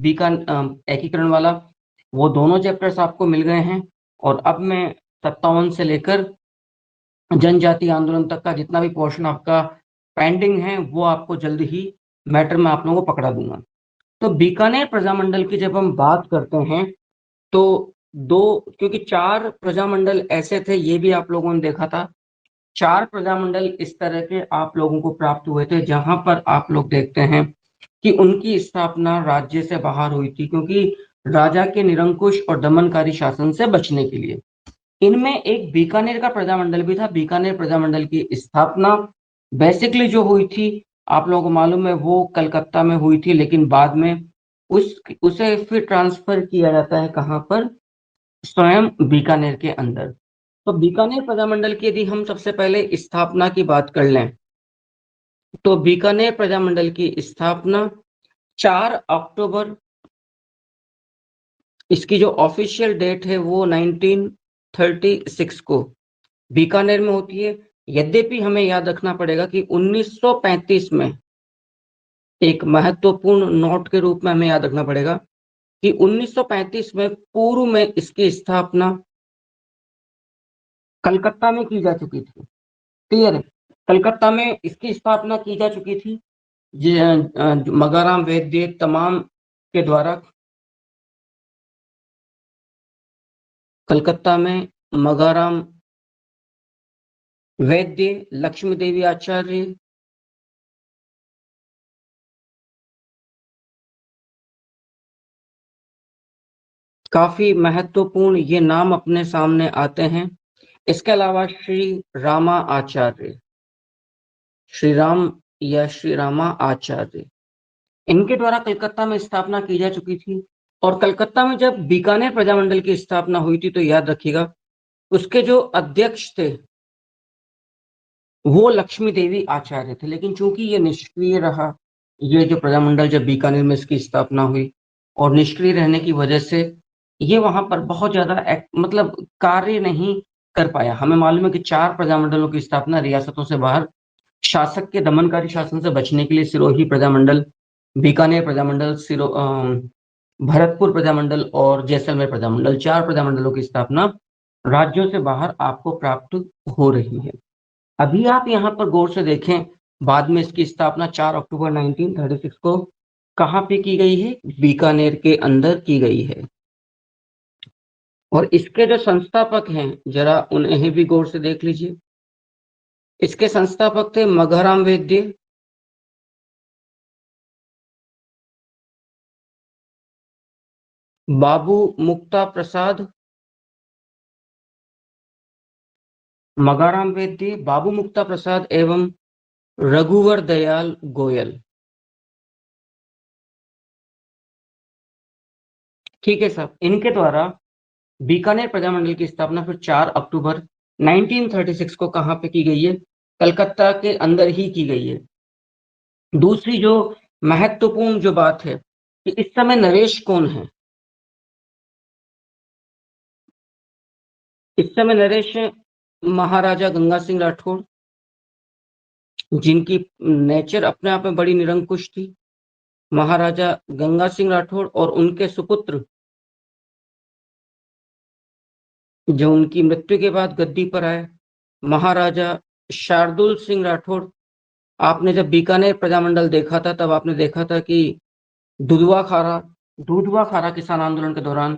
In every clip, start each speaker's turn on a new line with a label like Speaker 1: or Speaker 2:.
Speaker 1: एकीकरण वाला, वो दोनों चैप्टर्स आपको मिल गए हैं। और अब मैं 57 से लेकर जनजाति आंदोलन तक का जितना भी पोर्शन आपका पेंडिंग है वो आपको जल्द ही मैटर में आप लोगों को पकड़ा दूंगा। तो बीकानेर प्रजामंडल की जब हम बात करते हैं तो क्योंकि 4 प्रजामंडल ऐसे थे, ये भी आप लोगों ने देखा था, 4 प्रजामंडल इस तरह के आप लोगों को प्राप्त हुए थे जहां पर आप लोग देखते हैं कि उनकी स्थापना राज्य से बाहर हुई थी, क्योंकि राजा के निरंकुश और दमनकारी शासन से बचने के लिए। इनमें एक बीकानेर का प्रजामंडल भी था। बीकानेर प्रजामंडल की स्थापना बेसिकली जो हुई थी, आप लोगों को मालूम है, वो कलकत्ता में हुई थी, लेकिन बाद में उसे फिर ट्रांसफर किया जाता है कहां पर, स्वयं बीकानेर के अंदर। तो बीकानेर प्रजामंडल की यदि हम सबसे पहले स्थापना की बात कर लें तो बीकानेर प्रजामंडल की स्थापना 4 अक्टूबर, इसकी जो ऑफिशियल डेट है वो 1936 को बीकानेर में होती है। यद्यपि हमें याद रखना पड़ेगा कि 1935 में, एक महत्वपूर्ण नोट के रूप में हमें याद रखना पड़ेगा कि 1935 में पूर्व में इसकी स्थापना कलकत्ता में की जा चुकी थी। क्लियर है? कलकत्ता में इसकी स्थापना की जा चुकी थी मगाराम वैद्य तमाम के द्वारा। कलकत्ता में मगाराम वैद्य, लक्ष्मी देवी आचार्य, काफी महत्वपूर्ण ये नाम अपने सामने आते हैं। इसके अलावा श्री रामा आचार्य, श्री राम या श्री रामा आचार्य, इनके द्वारा कलकत्ता में स्थापना की जा चुकी थी। और कलकत्ता में जब बीकानेर प्रजामंडल की स्थापना हुई थी तो याद रखिएगा उसके जो अध्यक्ष थे वो लक्ष्मी देवी आचार्य थे। लेकिन चूंकि ये निष्क्रिय रहा, ये जो प्रजामंडल जब बीकानेर में इसकी स्थापना हुई, और निष्क्रिय रहने की वजह से ये वहां पर बहुत ज्यादा मतलब कार्य नहीं कर पाया। हमें मालूम है कि 4 प्रजामंडलों की स्थापना रियासतों से बाहर शासक के दमनकारी शासन से बचने के लिए, सिरोही प्रजामंडल, बीकानेर प्रजामंडल, भरतपुर प्रजामंडल और जैसलमेर प्रजामंडल, 4 प्रजामंडलों की स्थापना राज्यों से बाहर आपको प्राप्त हो रही है। अभी आप यहाँ पर गौर से देखें, बाद में इसकी स्थापना 4 अक्टूबर 1936 को कहाँ पे की गई है? बीकानेर के अंदर की गई है। और इसके जो संस्थापक हैं जरा उन्हें भी गौर से देख लीजिए। इसके संस्थापक थे मघाराम वैद्य, बाबू मुक्ता प्रसाद, मघाराम वैद्य, बाबू मुक्ता प्रसाद एवं रघुवर दयाल गोयल। ठीक है साहब, इनके द्वारा बीकानेर प्रजामंडल की स्थापना फिर 4 अक्टूबर 1936 को कहां पे की गई है? कलकत्ता के अंदर ही की गई है। दूसरी जो महत्वपूर्ण जो बात है कि इस समय नरेश कौन है? इस समय नरेश महाराजा गंगा सिंह राठौड़, जिनकी नेचर अपने आप में बड़ी निरंकुश थी। महाराजा गंगा सिंह राठौड़ और उनके सुपुत्र जो उनकी मृत्यु के बाद गद्दी पर आए, महाराजा शार्दुल सिंह राठौड़। आपने जब बीकानेर प्रजामंडल देखा था तब आपने देखा था कि दुधवा खारा किसान आंदोलन के दौरान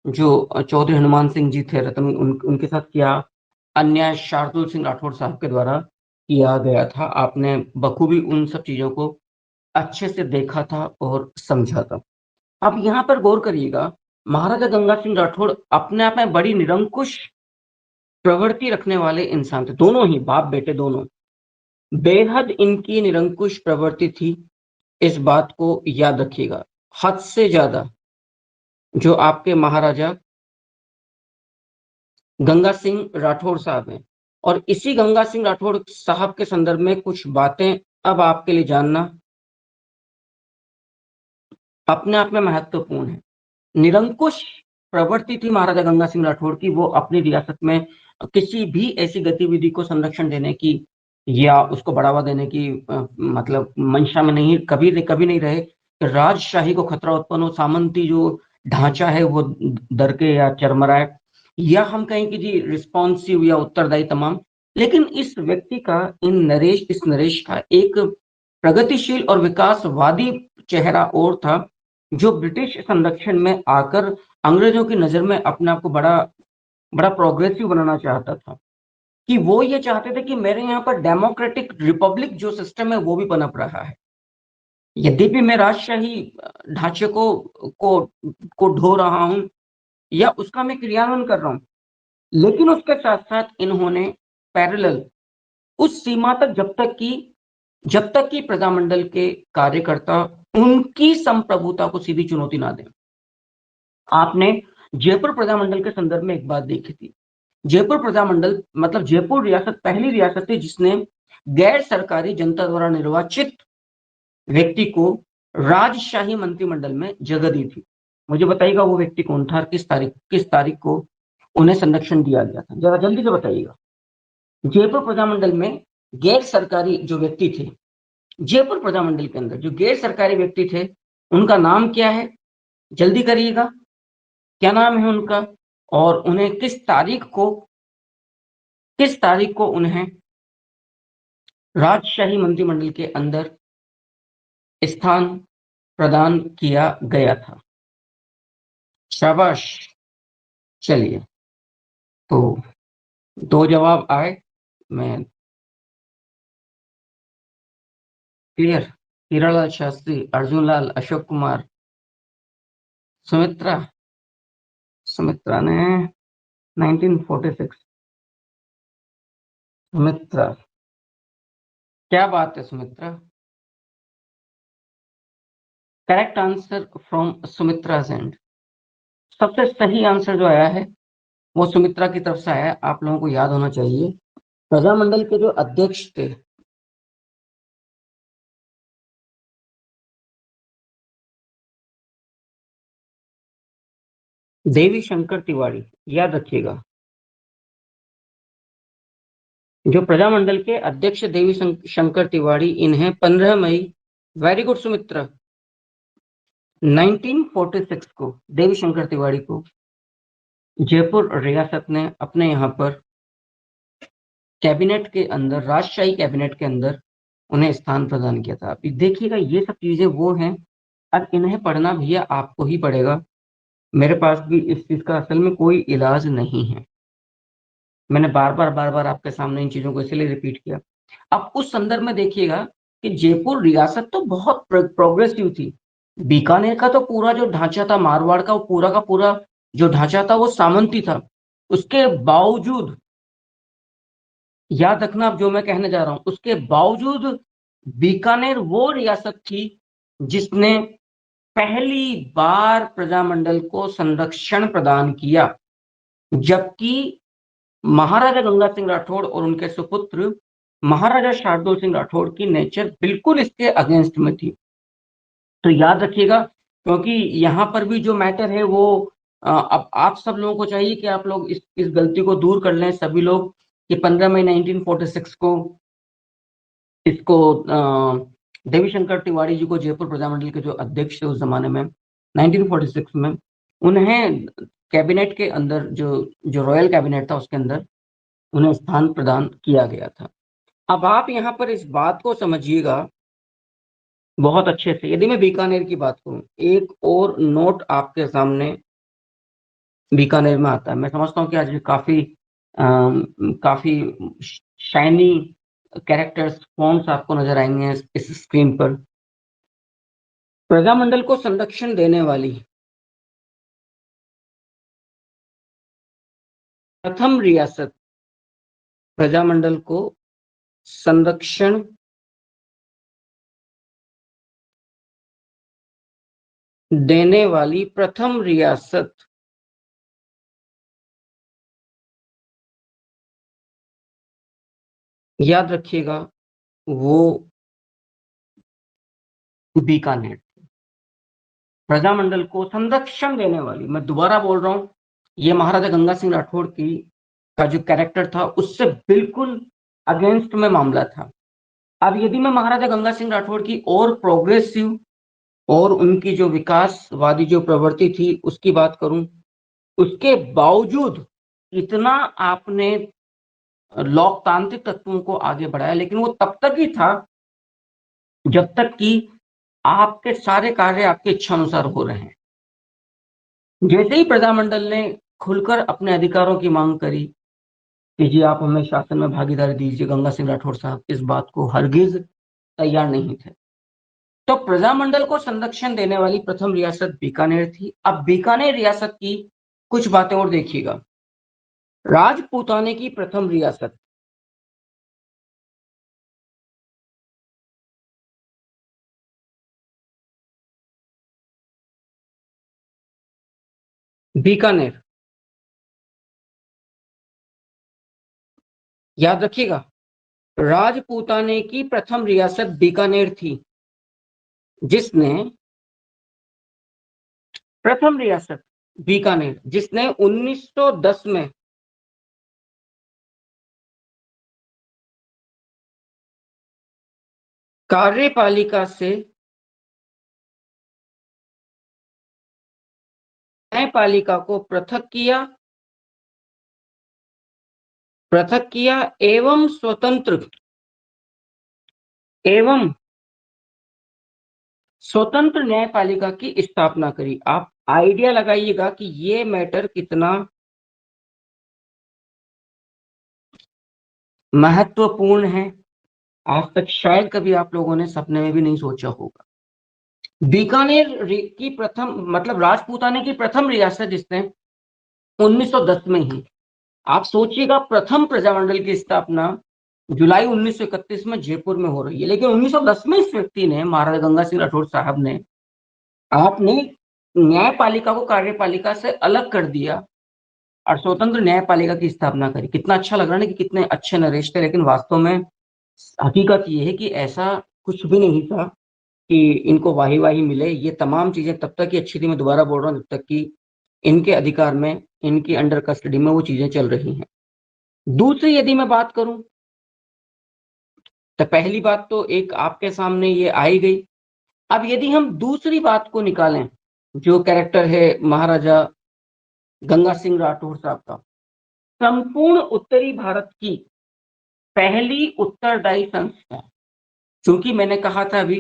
Speaker 1: जो चौधरी हनुमान सिंह जी थे रतन, उनके साथ क्या अन्याय शार्दुल सिंह राठौड़ साहब के द्वारा किया गया था। आपने बखूबी उन सब चीजों को अच्छे से देखा था और समझा था। अब यहाँ पर गौर करिएगा, महाराजा गंगा सिंह राठौड़ अपने आप में बड़ी निरंकुश प्रवृत्ति रखने वाले इंसान थे। दोनों ही बाप बेटे दोनों, बेहद इनकी निरंकुश प्रवृत्ति थी। इस बात को याद रखिएगा, हद से ज्यादा जो आपके महाराजा गंगा सिंह राठौड़ साहब हैं। और इसी गंगा सिंह राठौड़ साहब के संदर्भ में कुछ बातें अब आपके लिए जानना अपने आप में महत्वपूर्ण है। निरंकुश प्रवृत्ति थी महाराजा गंगा सिंह राठौड़ की। वो अपनी रियासत में किसी भी ऐसी गतिविधि को संरक्षण देने की या उसको बढ़ावा देने की मतलब मंशा में नहीं, कभी नहीं रहे राजशाही को खतरा उत्पन्न हो, सामंती जो ढांचा है वो दरके या चरमराए, या हम कहें कि जी रिस्पॉन्सिव या उत्तरदायी तमाम। लेकिन इस व्यक्ति का इस नरेश का एक प्रगतिशील और विकासवादी चेहरा और था, जो ब्रिटिश संरक्षण में आकर अंग्रेजों की नजर में अपने आप को बड़ा बड़ा प्रोग्रेसिव बनाना चाहता था, कि वो ये चाहते थे कि मेरे यहाँ पर डेमोक्रेटिक रिपब्लिक जो सिस्टम है वो भी पनप रहा है। यद्यपि मैं राजशाही ढांचे को ढो रहा हूं या उसका मैं क्रियान्वयन कर रहा हूं, लेकिन उसके साथ साथ इन्होंने पैरेलल उस सीमा तक जब तक कि प्रजामंडल के कार्यकर्ता उनकी संप्रभुता को सीधी चुनौती ना दें। आपने जयपुर प्रजामंडल के संदर्भ में एक बात देखी थी। जयपुर प्रजामंडल मतलब जयपुर रियासत पहली रियासत थी जिसने गैर सरकारी जनता द्वारा निर्वाचित व्यक्ति को राजशाही मंत्रिमंडल में जगह दी थी। मुझे बताइएगा वो व्यक्ति कौन था, किस तारीख को उन्हें संरक्षण दिया गया था, जरा जल्दी से बताइएगा। जयपुर प्रजामंडल में गैर सरकारी जो व्यक्ति थे, जयपुर प्रजामंडल के अंदर जो गैर सरकारी व्यक्ति थे, उनका नाम क्या है, जल्दी करिएगा, क्या नाम है उनका, और उन्हें किस तारीख को उन्हें राजशाही मंत्रिमंडल के अंदर स्थान प्रदान किया गया था। शाबाश। चलिए, तो 2 जवाब आए, मैं क्लियर। हीरालाल शास्त्री, अर्जुन लाल, अशोक कुमार, सुमित्रा ने 1946। सुमित्रा, क्या बात है Sumitra, correct answer from Sumitra and. सबसे सही आंसर जो आया है वो सुमित्रा की तरफ से आया। आप लोगों को याद होना चाहिए प्रजामंडल के जो अध्यक्ष थे, देवी शंकर तिवारी, याद रखिएगा, जो प्रजामंडल के अध्यक्ष देवी शंकर तिवारी, इन्हें 15 मई, वेरी गुड सुमित्रा, 1946 को देवी शंकर तिवारी को जयपुर रियासत ने अपने यहाँ पर कैबिनेट के अंदर, राजशाही कैबिनेट के अंदर उन्हें स्थान प्रदान किया था। अभी देखिएगा ये सब चीजें वो हैं, अब इन्हें पढ़ना भैया आपको ही पड़ेगा, मेरे पास भी इस चीज का असल में कोई इलाज नहीं है। मैंने बार बार आपके सामने इन चीजों को इसलिए रिपीट किया। अब उस संदर्भ में देखिएगा कि जयपुर रियासत तो बहुत प्रोग्रेसिव थी। बीकानेर का तो पूरा जो ढांचा था, मारवाड़ का पूरा जो ढांचा था वो सामंती था। उसके बावजूद, याद रखना अब जो मैं कहने जा रहा हूं, उसके बावजूद बीकानेर वो रियासत थी जिसने पहली बार प्रजामंडल को संरक्षण प्रदान किया, जबकि महाराजा गंगा सिंह राठौड़ और उनके सुपुत्र महाराजा शार्दुल सिंह राठौड़ की नेचर बिल्कुल इसके अगेंस्ट में थी। तो याद रखिएगा, क्योंकि यहाँ पर भी जो मैटर है वो अब आप सब लोगों को चाहिए कि आप लोग इस गलती को दूर कर लें सभी लोग, कि 15 मई 1946 को इसको देवी शंकर तिवारी जी को, जयपुर प्रजामंडल के जो अध्यक्ष थे उस जमाने में 1946 में, उन्हें कैबिनेट के अंदर जो रॉयल कैबिनेट था उसके अंदर उन्हें स्थान प्रदान किया गया था। अब आप यहाँ पर इस बात को समझिएगा बहुत अच्छे से। यदि मैं बीकानेर की बात करूं, एक और नोट आपके सामने बीकानेर में आता है। मैं समझता हूँ कि आज काफी शाइनी कैरेक्टर्स, फॉन्ट्स आपको नजर आएंगे इस स्क्रीन पर। प्रजामंडल को संरक्षण देने वाली प्रथम रियासत, प्रजामंडल को संरक्षण देने वाली प्रथम रियासत, याद रखिएगा, वो बीकानेर। प्रजामंडल को संरक्षण देने वाली, मैं दोबारा बोल रहा हूं, ये महाराजा गंगा सिंह राठौड़ की का जो कैरेक्टर था उससे बिल्कुल अगेंस्ट में मामला था। अब यदि मैं महाराजा गंगा सिंह राठौड़ की और प्रोग्रेसिव और उनकी जो विकासवादी जो प्रवृत्ति थी उसकी बात करूं, उसके बावजूद इतना आपने लोकतांत्रिक तत्वों को आगे बढ़ाया, लेकिन वो तब तक ही था जब तक कि आपके सारे कार्य आपकी इच्छा अनुसार हो रहे हैं। जैसे ही प्रजामंडल ने खुलकर अपने अधिकारों की मांग करी कि जी आप हमें शासन में भागीदारी दीजिए, गंगा सिंह राठौर साहब इस बात को हरगिज तैयार नहीं थे। तो प्रजामंडल को संरक्षण देने वाली प्रथम रियासत बीकानेर थी। अब बीकानेर रियासत की कुछ बातें और देखिएगा। राजपूताने की प्रथम रियासत, बीकानेर, याद रखिएगा, राजपूताने की प्रथम रियासत बीकानेर थी, जिसने प्रथम रियासत बीकानेर जिसने 1910 में कार्यपालिका से न्यायपालिका को पृथक किया एवं स्वतंत्र न्यायपालिका की स्थापना करी। आप आइडिया लगाइएगा कि ये मैटर कितना महत्वपूर्ण है। आज तक शायद कभी आप लोगों ने सपने में भी नहीं सोचा होगा। बीकानेर की प्रथम मतलब राजपूताने की प्रथम रियासत जिसने 1910 में ही, आप सोचिएगा, प्रथम प्रजामंडल की स्थापना जुलाई 1931 में जयपुर में हो रही है, लेकिन 1910 में इस व्यक्ति ने, महाराजा गंगा सिंह राठौर साहब ने, आपने न्यायपालिका को कार्यपालिका से अलग कर दिया और स्वतंत्र न्यायपालिका की स्थापना करी। कितना अच्छा लग रहा है ना कि कितने अच्छे नरेश थे, लेकिन वास्तव में हकीकत ये है कि ऐसा कुछ भी नहीं था कि इनको वाही वाही मिले। ये तमाम चीजें तब तक ही अच्छी थी, मैं दोबारा बोल रहा हूँ, जब तक कि इनके अधिकार में, इनकी अंडर कस्टडी में वो चीजें चल रही हैं। दूसरी यदि मैं बात करूं, तो पहली बात तो एक आपके सामने ये आई गई। अब यदि हम दूसरी बात को निकालें, जो कैरेक्टर है महाराजा गंगा सिंह राठौर साहब का, संपूर्ण उत्तरी भारत की पहली उत्तरदायी संस्था, क्योंकि मैंने कहा था अभी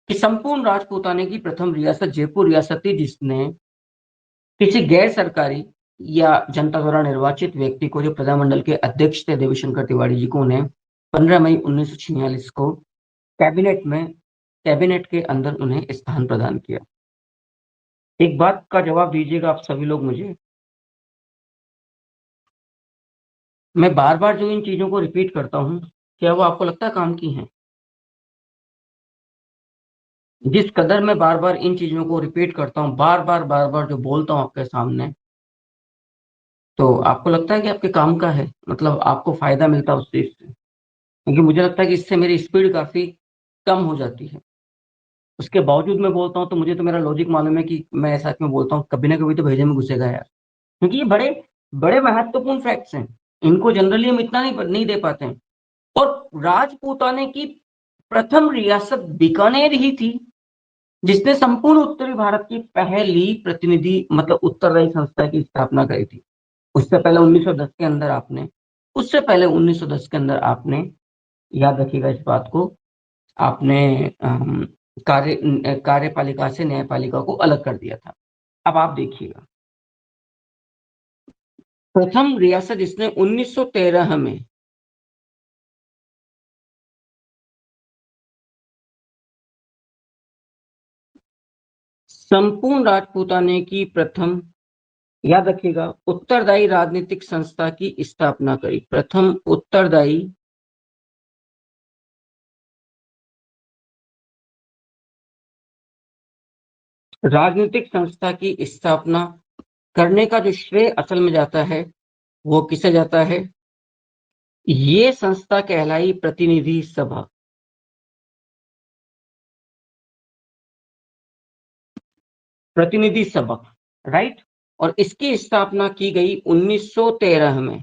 Speaker 1: कि संपूर्ण राजपूताने की प्रथम रियासत जयपुर रियासत थी, जिसने किसी गैर सरकारी या जनता द्वारा निर्वाचित व्यक्ति को, जो प्रधानमंडल के अध्यक्ष थे देवीशंकर तिवारी जी को, उन्हें 15 मई 1946 को कैबिनेट के अंदर उन्हें स्थान प्रदान किया। एक बात का जवाब दीजिएगा आप सभी लोग मुझे, मैं बार बार जो इन चीजों को रिपीट करता हूं, क्या वो आपको लगता है काम की हैं? जिस कदर मैं बार बार इन चीजों को रिपीट करता हूं, बार बार जो बोलता हूं आपके सामने, तो आपको लगता है कि आपके काम का है, मतलब आपको फायदा मिलता है उस चीज से? क्योंकि मुझे लगता है कि इससे मेरी स्पीड काफी कम हो जाती है। उसके बावजूद मैं बोलता हूँ, तो मुझे तो मेरा लॉजिक मालूम है कि मैं ऐसा क्यों बोलता हूँ, कभी ना कभी तो भेजे में घुसेगा यार, क्योंकि ये बड़े बड़े महत्वपूर्ण फैक्ट्स हैं, इनको जनरली हम इतना नहीं दे पाते हैं। और राजपूताने की प्रथम रियासत बीकानेर ही थी, जिसने संपूर्ण उत्तरी भारत की पहली प्रतिनिधि मतलब उत्तरदायी संस्था की स्थापना करी थी। उससे पहले 1910 के अंदर आपने उससे पहले 1910 के अंदर आपने, याद रखिएगा इस बात को, आपने कार्यपालिका से न्यायपालिका को अलग कर दिया था। अब आप देखिएगा, प्रथम रियासत जिसने 1913 में संपूर्ण राजपूताने की प्रथम, याद रखिएगा, उत्तरदायी राजनीतिक संस्था की स्थापना करी। प्रथम उत्तरदायी राजनीतिक संस्था की स्थापना करने का जो श्रेय असल में जाता है, वो किसे जाता है? ये संस्था कहलाई प्रतिनिधि सभा। प्रतिनिधि सभा, राइट। और इसकी स्थापना की गई 1913 में।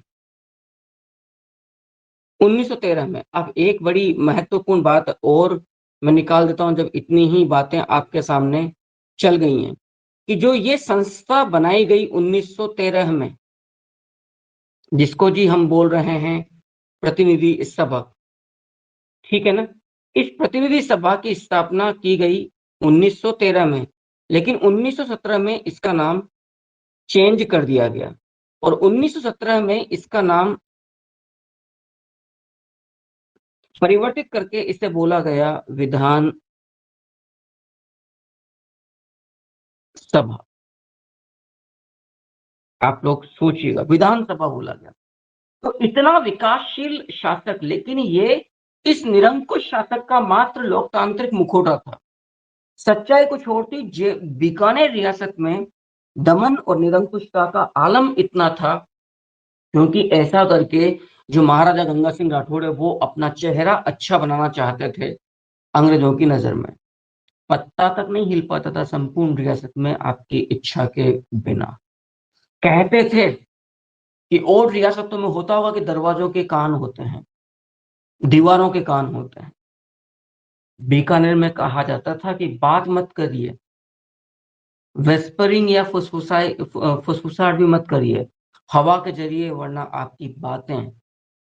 Speaker 1: 1913 में। अब एक बड़ी महत्वपूर्ण बात और मैं निकाल देता हूँ जब इतनी ही बातें आपके सामने चल गई हैं, कि जो ये संस्था बनाई गई 1913 में, जिसको जी हम बोल रहे हैं प्रतिनिधि सभा, ठीक है ना? इस प्रतिनिधि सभा की स्थापना की गई 1913 में, लेकिन 1917 में इसका नाम चेंज कर दिया गया और 1917 में इसका नाम परिवर्तित करके इसे बोला गया विधान सभा। आप लोग सोचिएगा, विधानसभा बोला गया। तो इतना विकासशील शासक, लेकिन ये इस निरंकुश शासक का मात्र लोकतांत्रिक मुखौटा था। सच्चाई कुछ और थी। बीकानेर रियासत में दमन और निरंकुशता का आलम इतना था, क्योंकि ऐसा करके जो महाराजा गंगा सिंह राठौड़ है वो अपना चेहरा अच्छा बनाना चाहते थे अंग्रेजों की नजर में। पत्ता तक नहीं हिल पाता था संपूर्ण रियासत में आपकी इच्छा के बिना। कहते थे कि और रियासतों में होता होगा कि दरवाजों के कान होते हैं, दीवारों के कान होते हैं। बीकानेर में कहा जाता था कि बात मत करिए, वेस्परिंग या फुसफुसाहट भी मत करिए हवा के जरिए, वरना आपकी बातें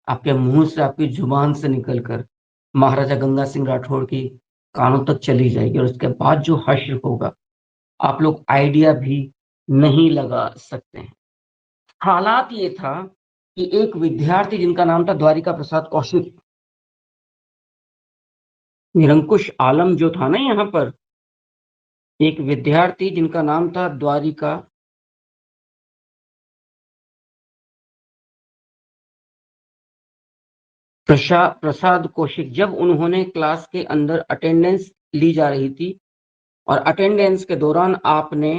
Speaker 1: आपके मुंह से, आपकी जुबान से निकलकर महाराजा गंगा सिंह राठौड़ की कानों तक चली जाएगी और उसके बाद जो हश्र होगा आप लोग आइडिया भी नहीं लगा सकते हैं। हालात ये था कि एक विद्यार्थी जिनका नाम था द्वारिका प्रसाद कौशिक, निरंकुश आलम जो था ना यहाँ पर, एक विद्यार्थी जिनका नाम था द्वारिका प्रसाद कौशिक, जब उन्होंने क्लास के अंदर अटेंडेंस ली जा रही थी और अटेंडेंस के दौरान आपने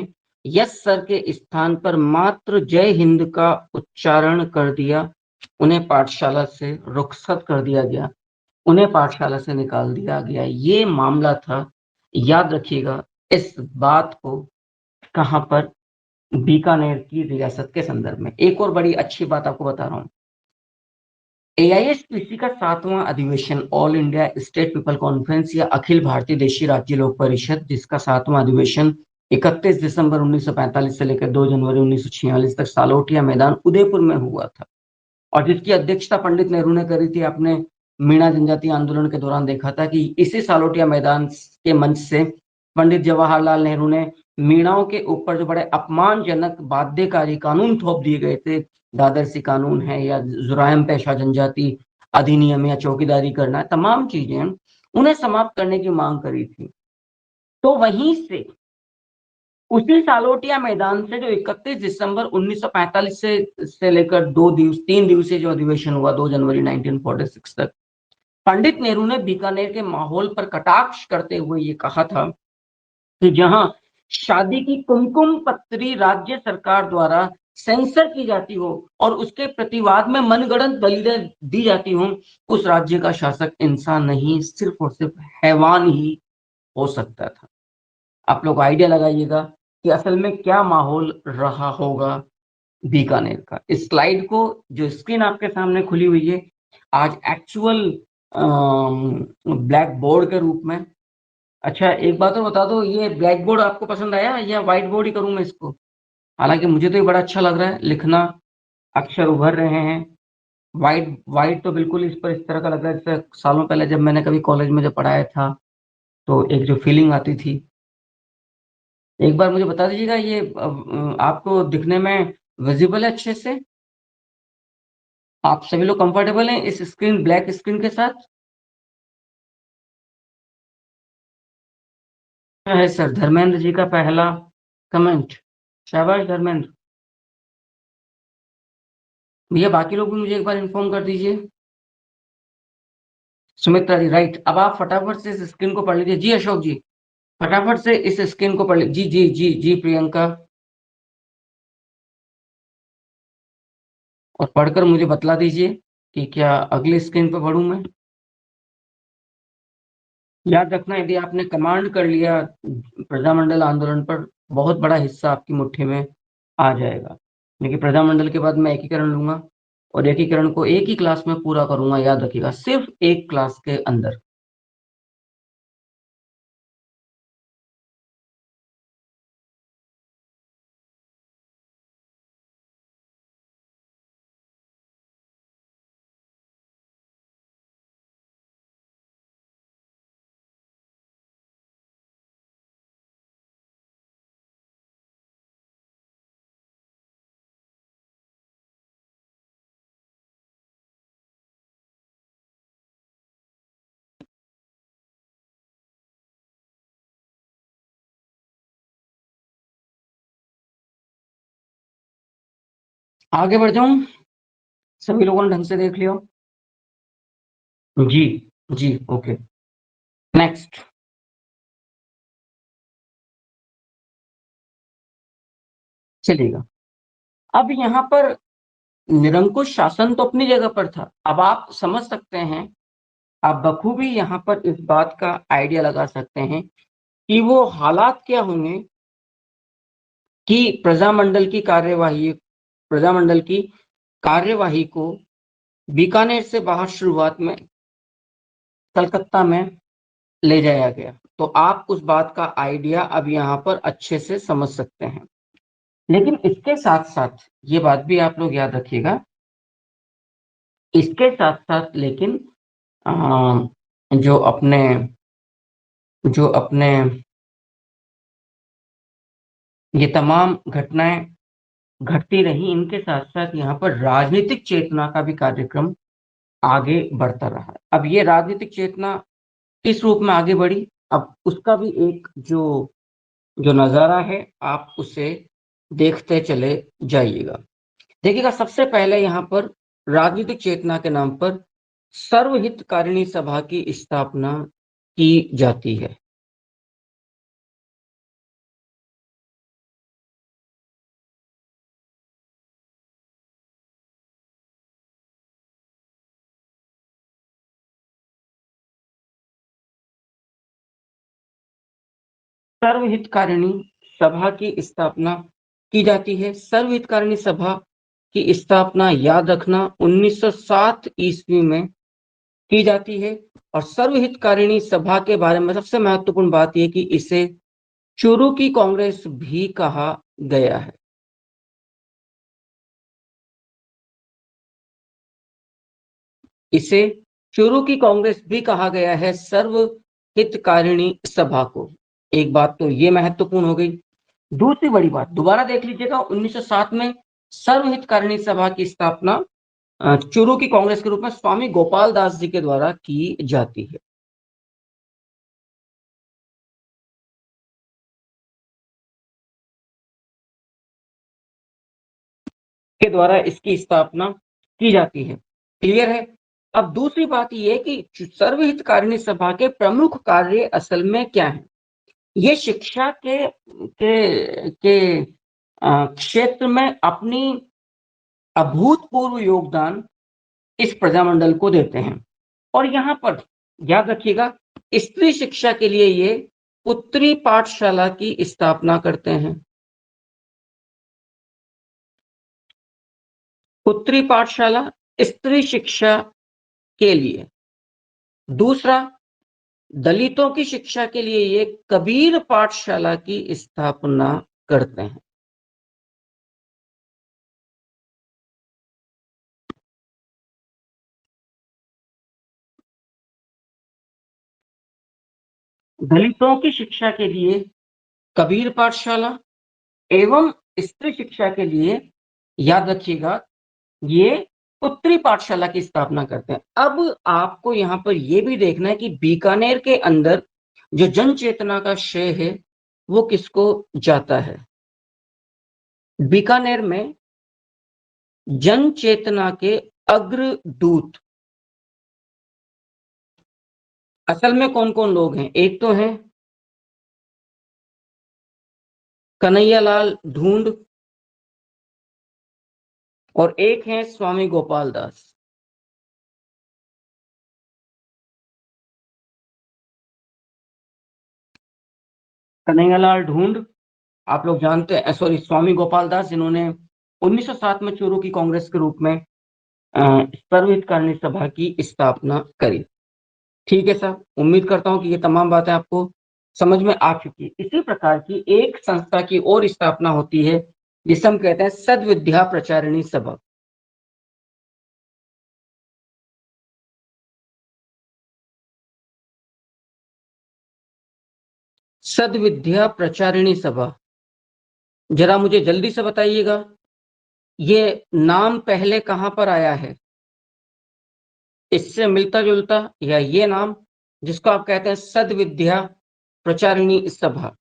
Speaker 1: यस सर के स्थान पर मात्र जय हिंद का उच्चारण कर दिया, उन्हें पाठशाला से रुखसत कर दिया गया, उन्हें पाठशाला से निकाल दिया गया। ये मामला था, याद रखिएगा इस बात को। कहां पर? बीकानेर की रियासत के संदर्भ में। एक और बड़ी अच्छी बात आपको बता रहा हूं, एआईएसपीसी का 7वां अधिवेशन, all India state people conference या अखिल भारतीय देशी राज्य लोक परिषद, जिसका 7वां अधिवेशन 31 दिसंबर 1945 से लेकर 2 जनवरी 1946 तक सालोटिया मैदान उदयपुर में हुआ था और जिसकी अध्यक्षता पंडित नेहरू ने करी थी। आपने मीणा जनजाति आंदोलन के दौरान देखा था कि इसी सालोटिया मैदान के मंच से पंडित जवाहरलाल नेहरू ने मीणाओं के ऊपर जो बड़े अपमानजनक बाध्यकारी कानून थोप दिए गए थे, दादरसी कानून है या जुरायम पेशा जनजाति अधिनियम या चौकीदारी करना, तमाम चीजें उन्हें समाप्त करने की मांग करी थी। तो वहीं से, उसी सालोटिया मैदान से जो 31 दिसंबर 1945 से लेकर 3 दिवसीय जो अधिवेशन हुआ 2 जनवरी 1946 तक, पंडित नेहरू ने बीकानेर के माहौल पर कटाक्ष करते हुए ये कहा था कि जहां शादी की कुमकुम पत्री राज्य सरकार द्वारा सेंसर की जाती हो और उसके प्रतिवाद में मनगढ़ंत दलीलें दी जाती हो, उस राज्य का शासक इंसान नहीं, सिर्फ और सिर्फ हैवान ही हो सकता था। आप लोग आइडिया लगाइएगा कि असल में क्या माहौल रहा होगा बीकानेर का। इस स्लाइड को, जो स्क्रीन आपके सामने खुली हुई है, आज एक्चुअल ब्लैक बोर्ड के रूप में। अच्छा, एक बात और बता दो, ये ब्लैक बोर्ड आपको पसंद आया या व्हाइट बोर्ड ही करूं मैं इसको? हालांकि मुझे तो ये बड़ा अच्छा लग रहा है, लिखना, अक्षर उभर रहे हैं। व्हाइट व्हाइट तो बिल्कुल इस पर इस तरह का लग रहा है जैसे सालों पहले जब मैंने कभी कॉलेज में जब पढ़ाया था तो एक जो फीलिंग आती थी। एक बार मुझे बता दीजिएगा, ये आपको दिखने में विजिबल है अच्छे से? आप सभी लोग कंफर्टेबल हैं इस स्क्रीन, ब्लैक स्क्रीन के साथ? है सर, धर्मेंद्र जी का पहला कमेंट। शाबाश धर्मेंद्र भैया। बाकी लोग भी मुझे एक बार इन्फॉर्म कर दीजिए। सुमित्रा जी, राइट। अब आप फटाफट से इस स्क्रीन को पढ़ लीजिए। जी अशोक जी, फटाफट से इस स्क्रीन को पढ़ लीजिए। जी जी जी जी प्रियंका, और पढ़कर मुझे बतला दीजिए कि क्या अगली स्क्रीन पर बढ़ूं मैं। याद रखना, यदि आपने कमांड कर लिया प्रजामंडल आंदोलन पर, बहुत बड़ा हिस्सा आपकी मुट्ठी में आ जाएगा। लेकिन प्रजामंडल के बाद मैं एकीकरण लूंगा और एकीकरण को एक ही क्लास में पूरा करूंगा, याद रखिएगा, सिर्फ एक क्लास के अंदर। आगे बढ़ जाऊं? सभी लोगों ने ढंग से देख लिया? जी जी, ओके। नेक्स्ट। चलिएगा। अब यहाँ पर निरंकुश शासन तो अपनी जगह पर था। अब आप समझ सकते हैं, आप बखूबी यहाँ पर इस बात का आइडिया लगा सकते हैं कि वो हालात क्या होंगे कि प्रजामंडल की कार्यवाही को बीकानेर से बाहर शुरुआत में कलकत्ता में ले जाया गया। तो आप उस बात का आइडिया अब यहाँ पर अच्छे से समझ सकते हैं। लेकिन इसके साथ साथ ये बात भी आप लोग याद रखिएगा, इसके साथ साथ लेकिन अ, जो अपने जो अपने ये तमाम घटनाएं घटती रही, इनके साथ साथ यहाँ पर राजनीतिक चेतना का भी कार्यक्रम आगे बढ़ता रहा। अब ये राजनीतिक चेतना किस रूप में आगे बढ़ी, अब उसका भी एक जो जो नजारा है आप उसे देखते चले जाइएगा। देखिएगा, सबसे पहले यहाँ पर राजनीतिक चेतना के नाम पर सर्वहितकारिणी सभा की स्थापना की जाती है। सर्वहितकारिणी सभा की स्थापना की जाती है। सर्वहितकारिणी सभा की स्थापना याद रखना 1907 ईस्वी में की जाती है। और सर्वहितकारिणी सभा के बारे में सबसे महत्वपूर्ण बात यह कि इसे चुरू की कांग्रेस भी कहा गया है। इसे चुरू की कांग्रेस भी कहा गया है, सर्वहितकारिणी सभा को। एक बात तो ये महत्वपूर्ण हो गई। दूसरी बड़ी बात दोबारा देख लीजिएगा, 1907 में सर्वहितकारिणी सभा की स्थापना चूरू की कांग्रेस के रूप में स्वामी गोपाल दास जी के द्वारा की जाती है। के द्वारा इसकी स्थापना की जाती है। क्लियर है? अब दूसरी बात यह है कि सर्वहितकारिणी सभा के प्रमुख कार्य असल में क्या है। ये शिक्षा के क्षेत्र में अपनी अभूतपूर्व योगदान इस प्रजामंडल को देते हैं। और यहाँ पर याद रखिएगा, स्त्री शिक्षा के लिए ये पुत्री पाठशाला की स्थापना करते हैं। पुत्री पाठशाला स्त्री शिक्षा के लिए। दूसरा, दलितों की शिक्षा के लिए ये कबीर पाठशाला की स्थापना करते हैं। दलितों की शिक्षा के लिए कबीर पाठशाला एवं स्त्री शिक्षा के लिए याद रखिएगा ये पुत्री पाठशाला की स्थापना करते हैं। अब आपको यहाँ पर यह भी देखना है कि बीकानेर के अंदर जो जन चेतना का श्रेय है वो किसको जाता है। बीकानेर में जन चेतना के अग्रदूत असल में कौन कौन लोग हैं। एक तो हैं कन्हैयालाल ढूंढ और एक है स्वामी गोपाल दास। कन्हैयालाल ढूंढ आप लोग जानते हैं, सॉरी, स्वामी गोपाल दास जिन्होंने 1907 में चूरू की कांग्रेस के रूप में सर्वहितकारिणी सभा की स्थापना करी। ठीक है सर, उम्मीद करता हूं कि ये तमाम बातें आपको समझ में आ चुकी है। इसी प्रकार की एक संस्था की और स्थापना होती है जिसे हम कहते हैं सद्विद्या प्रचारिणी सभा। सद्विद्या प्रचारिणी सभा, जरा मुझे जल्दी से बताइएगा, ये नाम पहले कहां पर आया है, इससे मिलता जुलता, या ये नाम जिसको आप कहते हैं सद्विद्या प्रचारिणी सभा,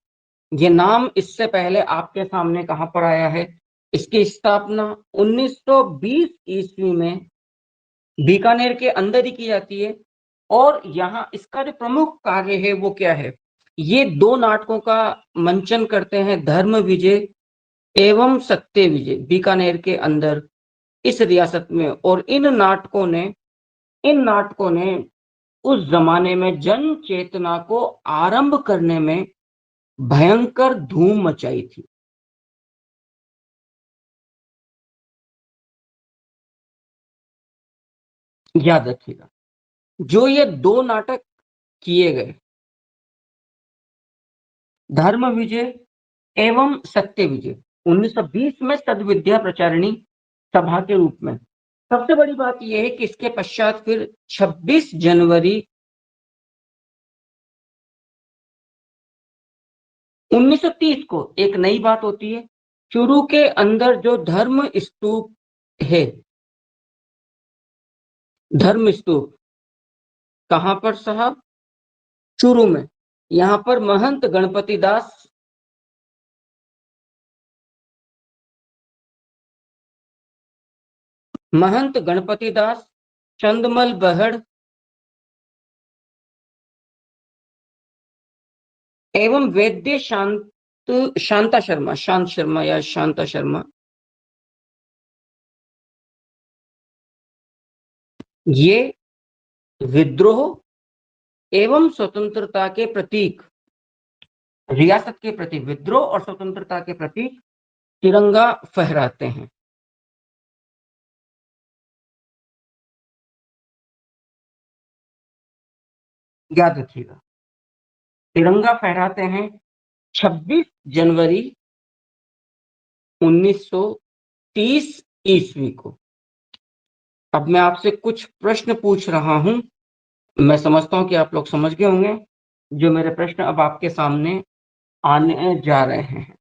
Speaker 1: ये नाम इससे पहले आपके सामने कहां पर आया है? इसकी स्थापना 1920 ईस्वी में बीकानेर के अंदर ही की जाती है। और यहाँ इसका जो प्रमुख कार्य है वो क्या है, ये 2 नाटकों का मंचन करते हैं, धर्म विजय एवं सत्य विजय, बीकानेर के अंदर इस रियासत में। और इन नाटकों ने उस जमाने में जन चेतना को आरंभ करने में भयंकर धूम मचाई थी। याद रखिएगा, जो ये 2 नाटक किए गए, धर्म विजय एवं सत्य विजय, 1920 में सद्विद्या प्रचारिणी सभा के रूप में। सबसे बड़ी बात यह है कि इसके पश्चात फिर 26 जनवरी 1930 को एक नई बात होती है। चूरू के अंदर जो धर्म स्तूप है, धर्म स्तूप कहां पर साहब, चूरू में। यहां पर महंत गणपति दास, चंदमल बहड़ एवं वैद्य शांत शर्मा या शांता शर्मा, ये विद्रोह एवं स्वतंत्रता के प्रतीक, रियासत के प्रति विद्रोह और स्वतंत्रता के प्रति तिरंगा फहराते हैं। याद रखिएगा, तिरंगा फहराते हैं 26 जनवरी 1930 ईस्वी को। अब मैं आपसे कुछ प्रश्न पूछ रहा हूं, मैं समझता हूं कि आप लोग समझ गए होंगे। जो मेरे प्रश्न अब आपके सामने आने जा रहे हैं,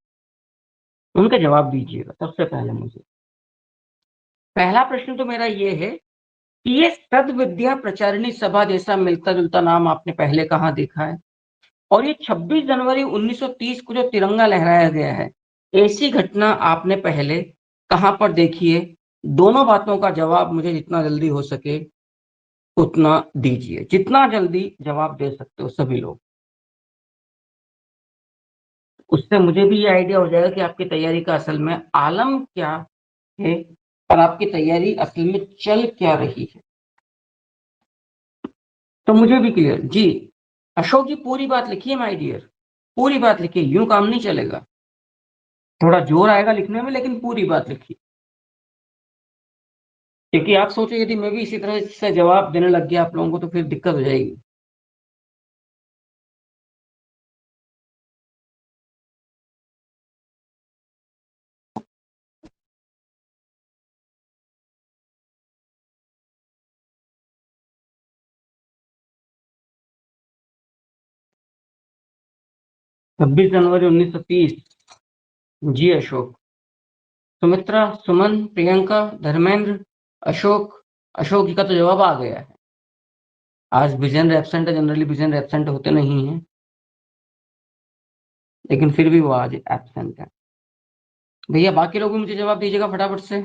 Speaker 1: उनका जवाब दीजिएगा। सबसे पहले मुझे पहला प्रश्न तो मेरा ये है कि ये सद्विद्या प्रचारिणी सभा जैसा मिलता जुलता नाम आपने पहले कहाँ देखा है, और ये 26 जनवरी 1930 को जो तिरंगा लहराया गया है, ऐसी घटना आपने पहले कहां पर देखी है? दोनों बातों का जवाब मुझे जितना जल्दी हो सके उतना दीजिए, जितना जल्दी जवाब दे सकते हो सभी लोग। उससे मुझे भी ये आइडिया हो जाएगा कि आपकी तैयारी का असल में आलम क्या है और आपकी तैयारी असल में चल क्या रही है, तो मुझे भी क्लियर जी। अशोक जी पूरी बात लिखिए माय डियर, पूरी बात लिखिए, यूं काम नहीं चलेगा। थोड़ा जोर आएगा लिखने में, लेकिन पूरी बात लिखिए, क्योंकि आप सोचो यदि मैं भी इसी तरह से जवाब देने लग गया आप लोगों को तो फिर दिक्कत हो जाएगी। 26 जनवरी 1930। जी अशोक, सुमित्रा, सुमन, प्रियंका, धर्मेंद्र, अशोक। अशोक जी का तो जवाब आ गया है। आज विजेंद्र एब्सेंट है, जनरली विजेंद्र एब्सेंट होते नहीं है, लेकिन फिर भी वो आज एब्सेंट है। भैया बाकी लोग भी मुझे जवाब दीजिएगा फटाफट से।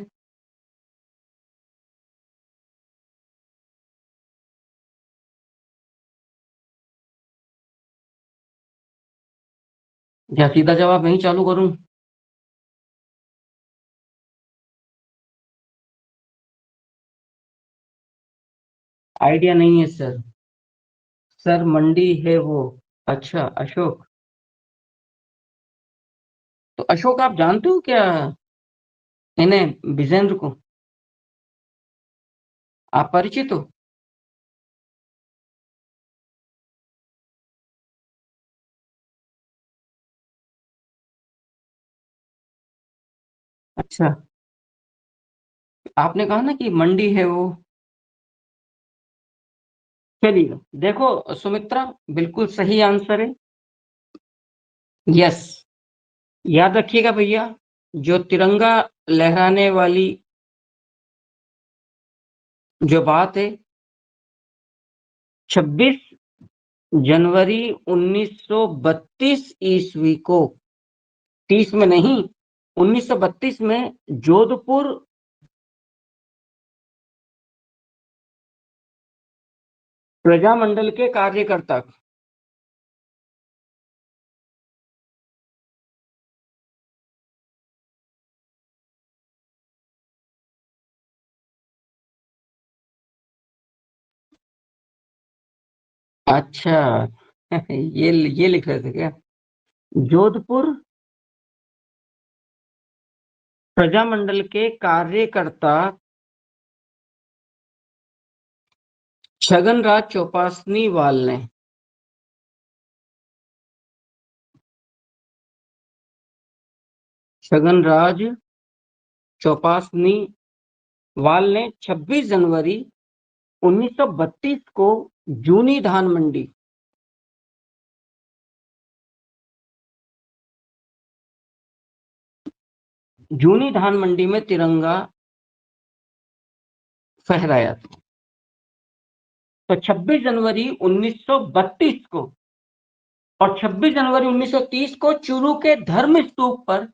Speaker 1: क्या सीधा जवाब नहीं चालू करूं? आइडिया नहीं है सर। सर मंडी है वो। अच्छा अशोक, तो अशोक आप जानते हो क्या इन्हें, विजेंद्र को आप परिचित हो? अच्छा, आपने कहा ना कि मंडी है वो। चलिए देखो सुमित्रा, बिल्कुल सही आंसर है। यस, याद रखिएगा भैया, जो तिरंगा लहराने वाली जो बात है, 26 जनवरी 1932 ईस्वी को, 30 में नहीं, 1932 में जोधपुर प्रजामंडल के कार्यकर्ता। अच्छा ये लिख रहे थे क्या? जोधपुर प्रजामंडल के कार्यकर्ता छगनराज चौपासनी वाल ने छगनराज चौपासनी वाल ने 26 जनवरी 1932 को जूनी धान मंडी में तिरंगा फहराया था। तो 26 जनवरी 1932 को और 26 जनवरी 1930 को चूरू के धर्म स्तूप पर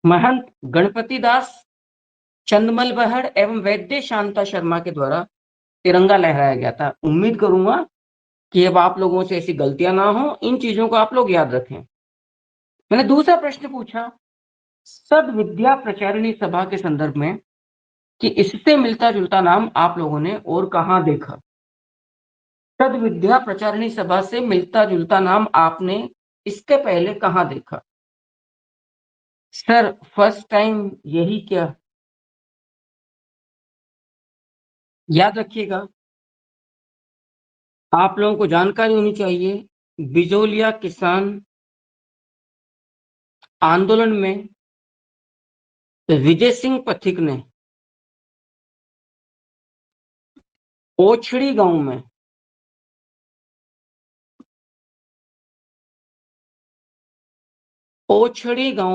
Speaker 1: महंत गणपति दास, चंदमल बहड़ एवं वैद्य शांता शर्मा के द्वारा तिरंगा लहराया गया था। उम्मीद करूंगा कि अब आप लोगों से ऐसी गलतियां ना हो, इन चीजों को आप लोग याद रखें। मैंने दूसरा प्रश्न पूछा सद्विद्या प्रचारिणी सभा के संदर्भ में कि इससे मिलता जुलता नाम आप लोगों ने और कहां देखा। सद्विद्या प्रचारिणी सभा से मिलता जुलता नाम आपने इसके पहले कहां देखा? सर फर्स्ट टाइम यही क्या? याद रखिएगा, आप लोगों को जानकारी होनी चाहिए, बिजोलिया किसान आंदोलन में विजय सिंह पथिक ने ओछड़ी गांव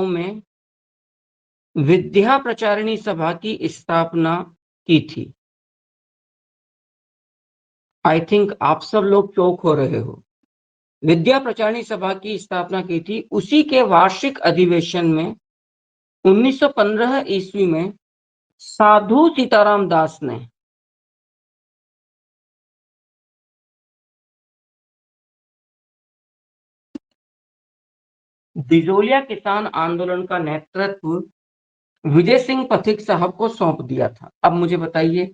Speaker 1: में विद्या प्रचारिणी सभा की स्थापना की थी। आई थिंक आप सब लोग चौंक हो रहे हो। विद्या प्रचारिणी सभा की स्थापना की थी उसी के वार्षिक अधिवेशन में 1915 ईस्वी में साधु सीताराम दास ने बिजोलिया किसान आंदोलन का नेतृत्व विजय सिंह पथिक साहब को सौंप दिया था। अब मुझे बताइए,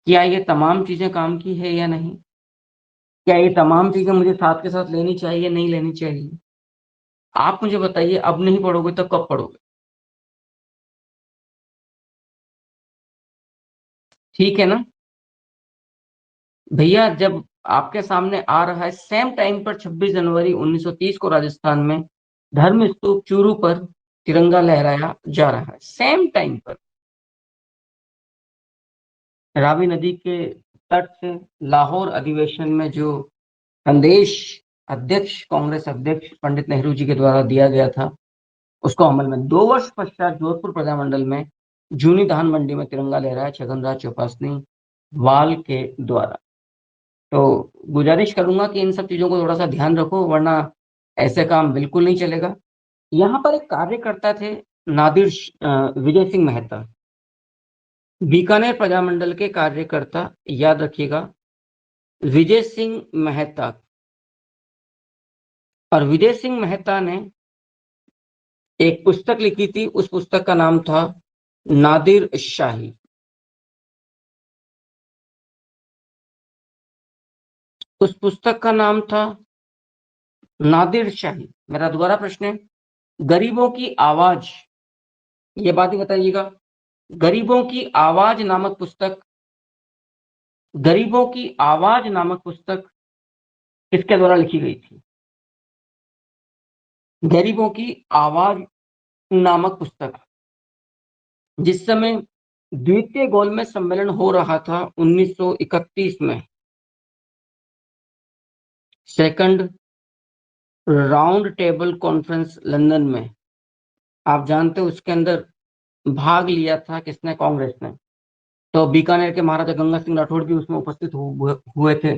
Speaker 1: क्या ये तमाम चीजें काम की है या नहीं? क्या ये तमाम चीजें मुझे साथ के साथ लेनी चाहिए, नहीं लेनी चाहिए? आप मुझे बताइए, अब नहीं पढ़ोगे तो कब पढ़ोगे? ठीक है ना भैया? जब आपके सामने आ रहा है सेम टाइम पर 26 जनवरी 1930 को राजस्थान में धर्म स्तूप चूरू पर तिरंगा लहराया जा रहा है, सेम टाइम पर रावी नदी के तट से लाहौर अधिवेशन में जो संदेश कांग्रेस अध्यक्ष पंडित नेहरू जी के द्वारा दिया गया था, उसको अमल में 2 वर्ष पश्चात जोधपुर प्रजामंडल में जूनी धान मंडी में तिरंगा लहराया छगनराज चौपासनी वाल के द्वारा। तो गुजारिश करूंगा कि इन सब चीजों को थोड़ा सा ध्यान रखो, वरना ऐसे काम बिल्कुल नहीं चलेगा। यहाँ पर एक कार्यकर्ता थे विजय सिंह मेहता, बीकानेर प्रजामंडल के कार्यकर्ता, याद रखिएगा, विजय सिंह मेहता। और विजय सिंह मेहता ने एक पुस्तक लिखी थी, उस पुस्तक का नाम था नादिर शाही। उस पुस्तक का नाम था नादिर शाही। मेरा दोबारा प्रश्न है, गरीबों की आवाज, ये बात ही बताइएगा, गरीबों की आवाज नामक पुस्तक, गरीबों की आवाज नामक पुस्तक किसके द्वारा लिखी गई थी? गरीबों की आवाज नामक पुस्तक, जिस समय द्वितीय गोलमेज सम्मेलन हो रहा था 1931 में, second round table conference London में, आप जानते हो उसके अंदर भाग लिया था किसने? कांग्रेस ने। तो बीकानेर के महाराजा गंगा सिंह राठौड़ भी उसमें उपस्थित हुए थे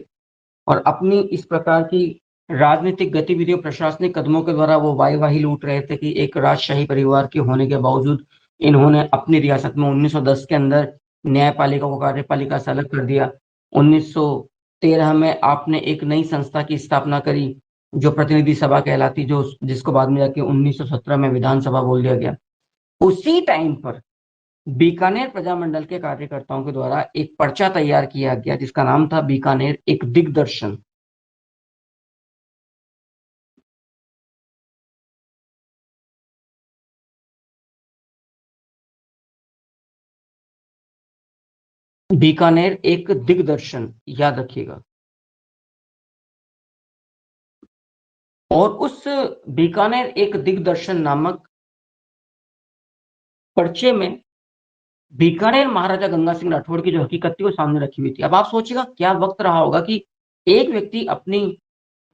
Speaker 1: और अपनी इस प्रकार की राजनीतिक गतिविधियों, प्रशासनिक कदमों के द्वारा वो वाहवाही लूट रहे थे कि एक राजशाही परिवार के होने के बावजूद इन्होंने अपनी रियासत में 1910 के अंदर न्यायपालिका को कार्यपालिका से अलग कर दिया। 1913 में आपने एक नई संस्था की स्थापना करी जो प्रतिनिधि सभा कहलाती, जो जिसको बाद में जाके 1917 में विधानसभा बोल दिया गया। उसी टाइम पर बीकानेर प्रजामंडल के कार्यकर्ताओं के द्वारा एक पर्चा तैयार किया गया जिसका नाम था बीकानेर एक दिग्दर्शन। बीकानेर एक दिग्दर्शन, याद रखिएगा। और उस बीकानेर एक दिग्दर्शन नामक पर्चे में बीकानेर महाराजा गंगा सिंह राठौड़ की जो हकीकत थी वो सामने रखी हुई थी। अब आप सोचिएगा क्या वक्त रहा होगा कि एक व्यक्ति अपनी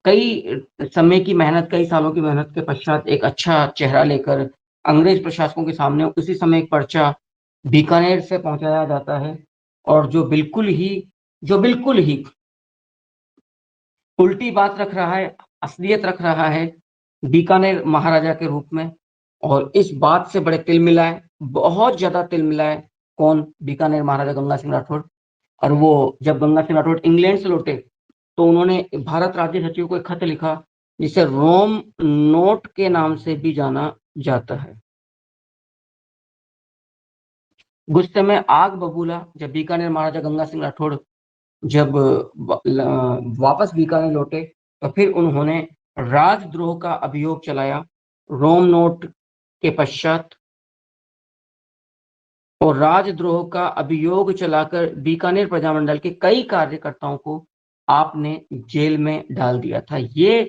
Speaker 1: कई समय की मेहनत, कई सालों की मेहनत के पश्चात एक अच्छा चेहरा लेकर अंग्रेज प्रशासकों के सामने उसी समय एक पर्चा बीकानेर से पहुंचाया जाता है और जो बिल्कुल ही उल्टी बात रख रहा है, असलियत रख रहा है बीकानेर महाराजा के रूप में। और इस बात से बड़े तिलमिलाए, बहुत ज्यादा तिलमिलाए कौन? बीकानेर महाराजा गंगा सिंह राठौड़। और वो जब गंगा सिंह राठौड़ इंग्लैंड से लौटे तो उन्होंने भारत राज्य सचिव को एक खत लिखा जिसे रोम नोट के नाम से भी जाना जाता है। गुस्से में आग बबूला जब बीकानेर महाराजा गंगा सिंह राठौड़ जब वापस बीकानेर लौटे तो फिर उन्होंने राजद्रोह का अभियोग चलाया रोम नोट के पश्चात, और राजद्रोह का अभियोग चलाकर बीकानेर प्रजामंडल के कई कार्यकर्ताओं को आपने जेल में डाल दिया था। ये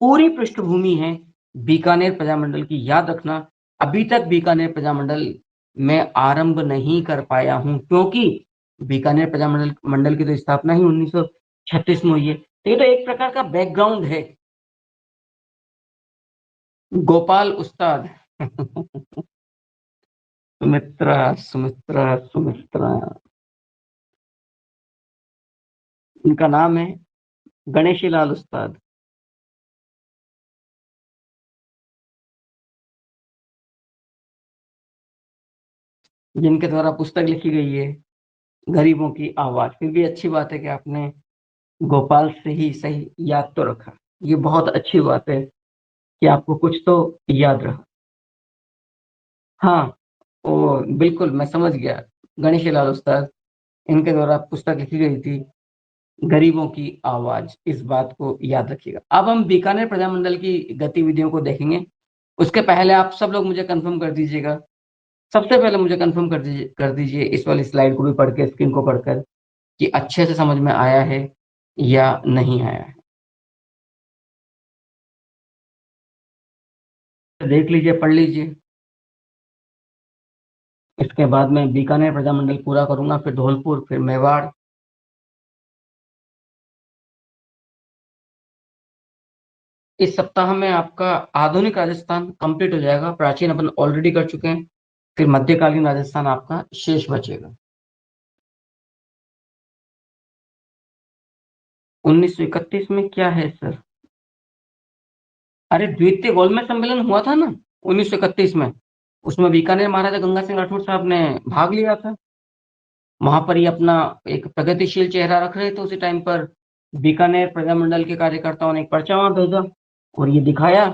Speaker 1: पूरी पृष्ठभूमि है बीकानेर प्रजामंडल की, याद रखना। अभी तक बीकानेर प्रजामंडल मैं आरंभ नहीं कर पाया हूं क्योंकि बीकानेर प्रजामंडल मंडल की तो स्थापना ही 1936 में हुई है। तो ये तो एक प्रकार का बैकग्राउंड है। गोपाल उस्ताद सुमित्रा सुमित्रा सुमित्रा, उनका नाम है गणेशी लाल उस्ताद। जिनके द्वारा पुस्तक लिखी गई है गरीबों की आवाज। फिर भी अच्छी बात है कि आपने गोपाल से ही सही याद तो रखा। ये बहुत अच्छी बात है कि आपको कुछ तो याद रहा। हाँ, वो बिल्कुल मैं समझ गया, गणेशी लाल उस्ताद, इनके द्वारा पुस्तक लिखी गई थी गरीबों की आवाज। इस बात को याद रखिएगा। अब हम बीकानेर प्रजामंडल की गतिविधियों को देखेंगे। उसके पहले आप सब लोग मुझे कंफर्म कर दीजिएगा, सबसे पहले मुझे कंफर्म कर दीजिए इस वाली स्लाइड को भी पढ़ के, स्क्रीन को पढ़कर, कि अच्छे से समझ में आया है या नहीं आया है। देख लीजिए, पढ़ लीजिए। इसके बाद मैं बीकानेर प्रजामंडल पूरा करूंगा, फिर धौलपुर, फिर मेवाड़। इस सप्ताह में आपका आधुनिक राजस्थान कंप्लीट हो जाएगा, प्राचीन अपन ऑलरेडी कर चुके हैं। फिर मध्यकालीन राजस्थान आपका शेष बचेगा। 1931 में क्या है सर? अरे द्वितीय गोलमेज सम्मेलन हुआ था ना 1931 में, उसमें बीकानेर महाराजा गंगा सिंह राठौर साहब ने भाग लिया था। वहां पर ही अपना एक प्रगतिशील चेहरा रख रहे थे उसी टाइम पर। बीकानेर प्रजामंडल के कार्यकर्ताओं ने एक पर्चा वहां भेजा और ये दिखाया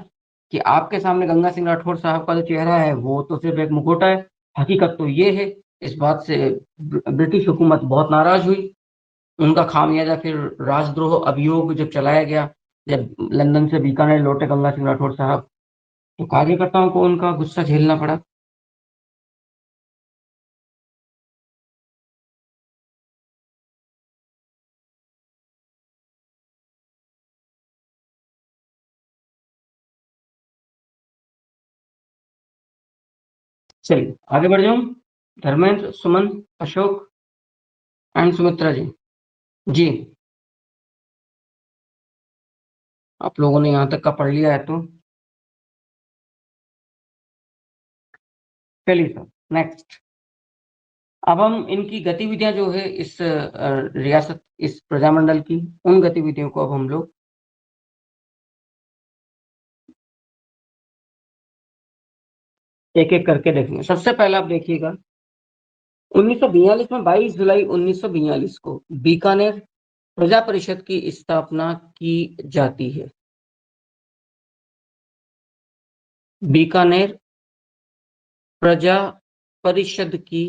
Speaker 1: कि आपके सामने गंगा सिंह राठौर साहब का जो चेहरा है वो तो सिर्फ एक मुखौटा है, हकीकत तो ये है। इस बात से ब्रिटिश हुकूमत बहुत नाराज हुई। उनका खामियाजा फिर राजद्रोह अभियोग जब चलाया गया, जब लंदन से बीकानेर लौटे गंगा सिंह राठौर साहब, तो कार्यकर्ताओं को उनका गुस्सा झेलना पड़ा। चलिए आगे बढ़ जाऊं। धर्मेंद्र, सुमन, अशोक एंड सुमित्रा जी। जी, आप लोगों ने यहाँ तक का पढ़ लिया है तो चलिए सर, नेक्स्ट। अब हम इनकी गतिविधियां जो है इस रियासत, इस प्रजामंडल की, उन गतिविधियों को अब हम लोग एक एक करके देखेंगे। सबसे पहले आप देखिएगा 1942 में 22 जुलाई 1942 को बीकानेर प्रजा परिषद की स्थापना की जाती है। बीकानेर प्रजा परिषद की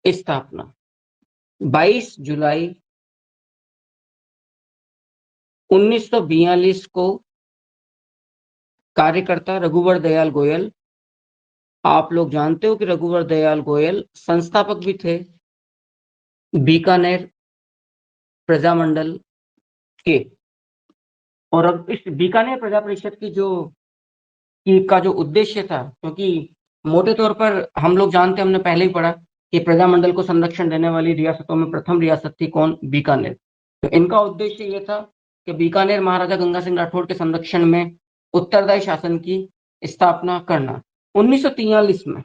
Speaker 1: स्थापना 22 जुलाई 1942 को कार्यकर्ता रघुवर दयाल गोयल, आप लोग जानते हो कि रघुवर दयाल गोयल संस्थापक भी थे बीकानेर प्रजामंडल के। और अब इस बीकानेर प्रजा परिषद का जो उद्देश्य था, क्योंकि मोटे तौर पर हम लोग जानते हैं, हमने पहले ही पढ़ा कि प्रजामंडल को संरक्षण देने वाली रियासतों में प्रथम रियासत थी कौन? बीकानेर। तो इनका उद्देश्य ये था कि बीकानेर महाराजा गंगा सिंह राठौड़ के संरक्षण में उत्तरदायी शासन की स्थापना करना। 1943 में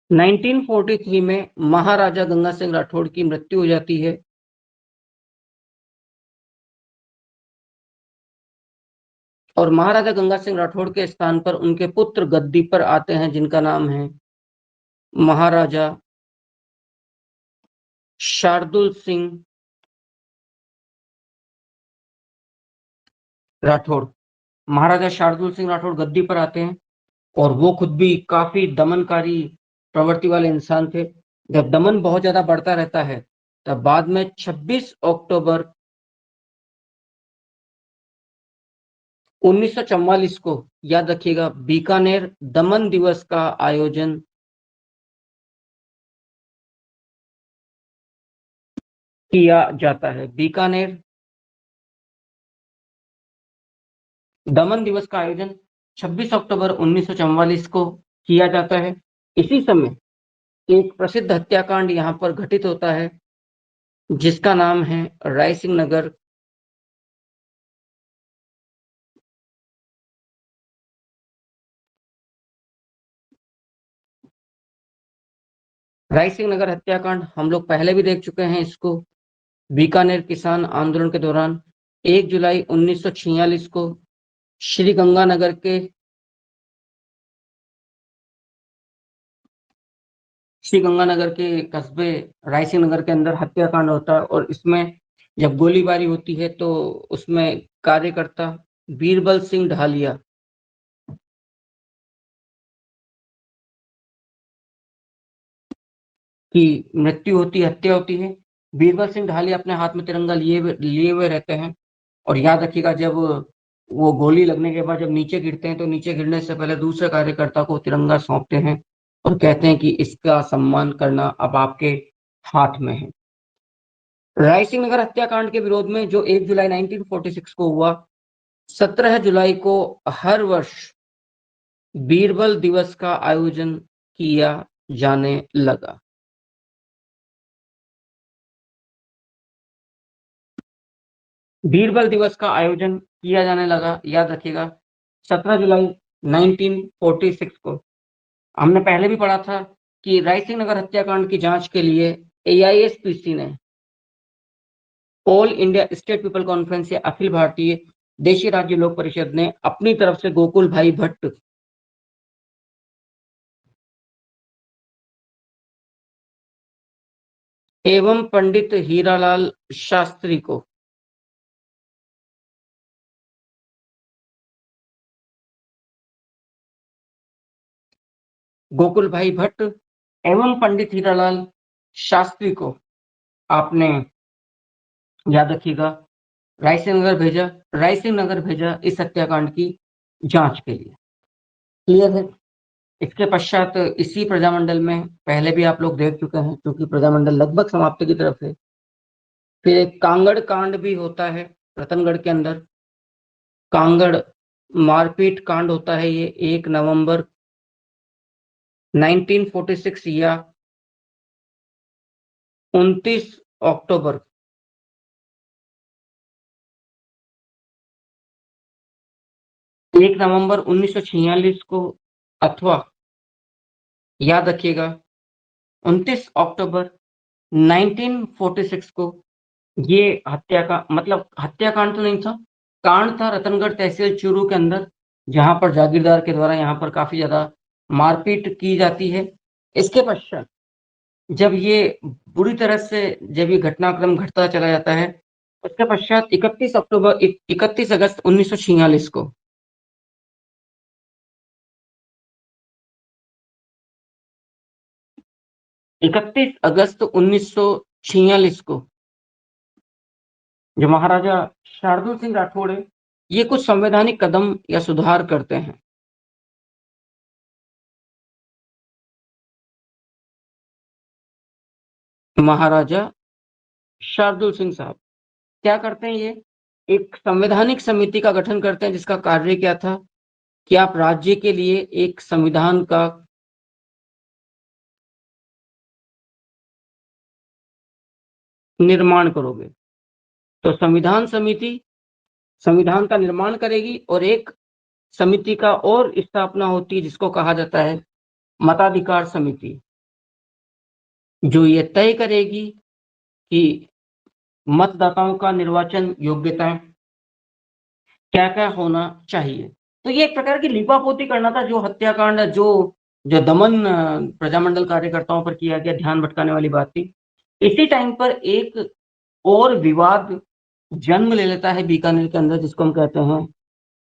Speaker 1: 1943 में महाराजा गंगा सिंह राठौड़ की मृत्यु हो जाती है। और महाराजा गंगा सिंह राठौड़ के स्थान पर उनके पुत्र गद्दी पर आते हैं, जिनका नाम है महाराजा शार्दुल सिंह राठौड़। महाराजा शार्दुल सिंह राठौड़ गद्दी पर आते हैं और वो खुद भी काफी दमनकारी प्रवृत्ति वाले इंसान थे। जब दमन बहुत ज्यादा बढ़ता रहता है तब बाद में 26 अक्टूबर 1944 को, याद रखिएगा, बीकानेर दमन दिवस का आयोजन किया जाता है। बीकानेर दमन दिवस का आयोजन 26 अक्टूबर 1944 को किया जाता है। इसी समय एक प्रसिद्ध हत्याकांड यहाँ पर घटित होता है जिसका नाम है रायसिंह नगर हत्याकांड। हम लोग पहले भी देख चुके हैं इसको। बीकानेर किसान आंदोलन के दौरान 1 जुलाई 1946 को श्री गंगानगर के कस्बे रायसिंह नगर के अंदर हत्याकांड होता है। और इसमें जब गोलीबारी होती है तो उसमें कार्यकर्ता बीरबल सिंह ढालिया की मृत्यु होती है, हत्या होती है। बीरबल सिंह ढालिया अपने हाथ में तिरंगा लिए हुए रहते हैं। और याद रखिएगा, जब वो गोली लगने के बाद जब नीचे गिरते हैं तो नीचे गिरने से पहले दूसरे कार्यकर्ता को तिरंगा सौंपते हैं और कहते हैं कि इसका सम्मान करना अब आपके हाथ में है। रायसिंह नगर हत्याकांड के विरोध में जो 1 जुलाई 1946 को हुआ, 17 जुलाई को हर वर्ष बीरबल दिवस का आयोजन किया जाने लगा। बीरबल दिवस का आयोजन किया जाने लगा, याद रखिएगा, 17 जुलाई 1946 को। हमने पहले भी पढ़ा था कि रायसिंह नगर हत्याकांड की जांच के लिए AISPC ने, all India state people conference या अखिल भारतीय देशी राज्य लोक परिषद ने अपनी तरफ से गोकुल भाई भट्ट एवं पंडित हीरालाल शास्त्री को गोकुल भाई भट्ट एवं पंडित हीरालाल शास्त्री को आपने, याद रखिएगा, रायसिंह नगर भेजा इस हत्याकांड की जांच के लिए। क्लियर है? इसके पश्चात इसी प्रजामंडल में पहले भी आप लोग देख चुके हैं, क्योंकि प्रजामंडल लगभग समाप्ति की तरफ है। फिर एक कांगड़ कांड भी होता है रतनगढ़ के अंदर। कांगड़ मारपीट कांड होता है। ये 1 नवंबर 1946 या 29 अक्टूबर 1 नवंबर 1946 को, अथवा याद रखिएगा 29 अक्टूबर 1946 को ये हत्या का मतलब हत्याकांड तो नहीं था, कांड था रतनगढ़ तहसील चूरू के अंदर, जहां पर जागीरदार के द्वारा यहाँ पर काफी ज्यादा मारपीट की जाती है। इसके पश्चात जब ये बुरी तरह से जब ये घटनाक्रम घटता चला जाता है, उसके पश्चात 31 अगस्त 1946 को 31 अगस्त 1946 को जो महाराजा शार्दुल सिंह राठौड़ है, ये कुछ संवैधानिक कदम या सुधार करते हैं। महाराजा शार्दुल सिंह साहब क्या करते हैं, ये एक संवैधानिक समिति का गठन करते हैं, जिसका कार्य क्या था कि आप राज्य के लिए एक संविधान का निर्माण करोगे। तो संविधान समिति संविधान का निर्माण करेगी और एक समिति का और स्थापना होती है, जिसको कहा जाता है मताधिकार समिति, जो ये तय करेगी कि मतदाताओं का निर्वाचन योग्यता क्या क्या होना चाहिए। तो ये एक प्रकार की लीपापोती करना था, जो हत्याकांड जो जो दमन प्रजामंडल कार्यकर्ताओं पर किया गया, ध्यान भटकाने वाली बात थी। इसी टाइम पर एक और विवाद जन्म ले लेता है बीकानेर के अंदर, जिसको हम कहते हैं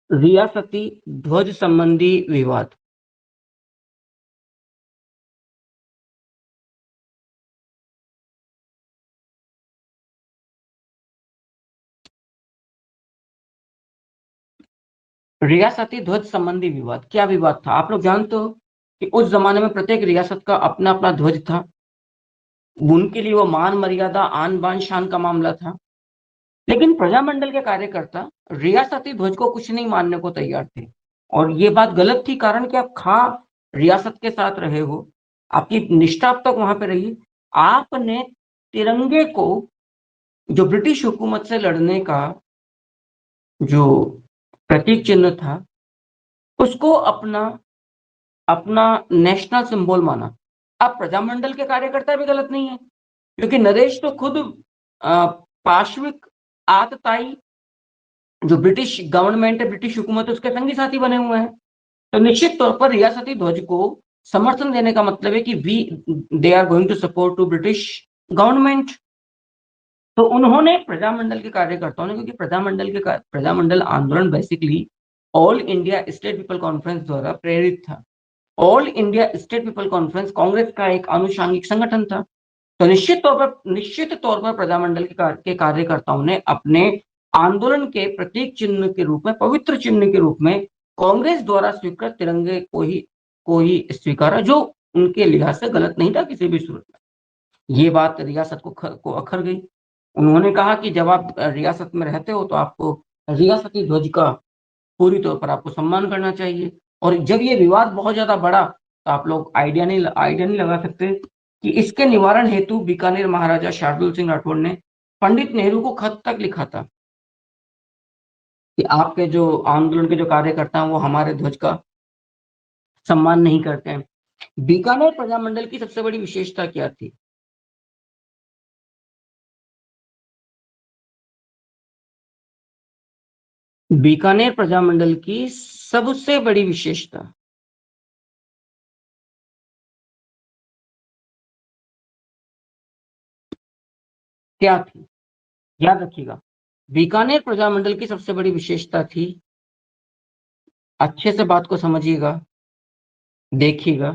Speaker 1: रियासती ध्वज संबंधी विवाद। रियासती ध्वज संबंधी विवाद, क्या विवाद था? आप लोग जानते हो कि उस जमाने में प्रत्येक रियासत का अपना अपना ध्वज था। उनके लिए वो मान मर्यादा आन बान शान का मामला था। लेकिन प्रजामंडल के कार्यकर्ता रियासती ध्वज को कुछ नहीं मानने को तैयार थे, और ये बात गलत थी, कारण कि आप खा रियासत के साथ रहे हो, आपकी निष्ठा अब तक वहां पे रही। आपने तिरंगे को, जो ब्रिटिश हुकूमत से लड़ने का जो प्रतीक चिन्ह था, उसको अपना अपना नेशनल सिंबल माना। अब प्रजामंडल के कार्यकर्ता भी गलत नहीं है, क्योंकि नरेश तो खुद पार्श्विक आतताई जो ब्रिटिश गवर्नमेंट है, ब्रिटिश हुकूमत है, उसके संगी साथी बने हुए हैं। तो निश्चित तौर पर रियासती ध्वज को समर्थन देने का मतलब है कि we they are going to support to British government. तो उन्होंने प्रजामंडल के कार्यकर्ताओं ने, क्योंकि प्रजामंडल आंदोलन basically all India state people conference द्वारा प्रेरित था। All India state people conference Congress का एक आनुषंगिक संगठन था। तो निश्चित तौर पर प्रजामंडल के कार्यकर्ताओं ने अपने आंदोलन के प्रतीक चिन्ह के रूप में, पवित्र चिन्ह के रूप में कांग्रेस द्वारा स्वीकृत तिरंगे को ही स्वीकारा, जो उनके लिहाज से गलत नहीं था किसी भी सूरत में। ये बात रियासत को अखर गई। उन्होंने कहा कि जब आप रियासत में रहते हो तो आपको रियासती ध्वज का पूरी तौर पर आपको सम्मान करना चाहिए। और जब ये विवाद बहुत ज्यादा बढ़ा, तो आप लोग आइडिया नहीं लगा सकते कि इसके निवारण हेतु बीकानेर महाराजा शार्दुल सिंह राठौड़ ने पंडित नेहरू को खत तक लिखा था कि आपके जो आंदोलन के जो कार्यकर्ता हैं वो हमारे ध्वज का सम्मान नहीं करते हैं। बीकानेर प्रजामंडल की सबसे बड़ी विशेषता क्या थी? बीकानेर प्रजामंडल की सबसे बड़ी विशेषता क्या थी? याद रखिएगा, बीकानेर प्रजामंडल की सबसे बड़ी विशेषता थी, अच्छे से बात को समझिएगा, देखिएगा।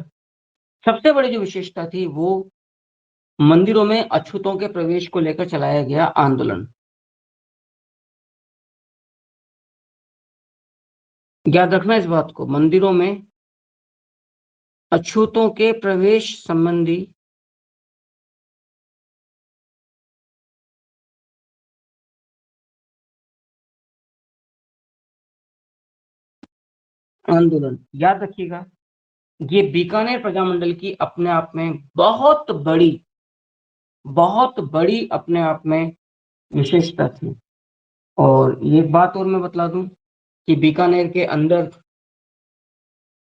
Speaker 1: सबसे बड़ी जो विशेषता थी वो मंदिरों में अछूतों के प्रवेश को लेकर चलाया गया आंदोलन। याद रखना इस बात को, मंदिरों में अछूतों के प्रवेश संबंधी आंदोलन। याद रखिएगा, ये बीकानेर प्रजामंडल की अपने आप में बहुत बड़ी अपने आप में विशेषता थी। और ये बात और मैं बतला दूं कि बीकानेर के अंदर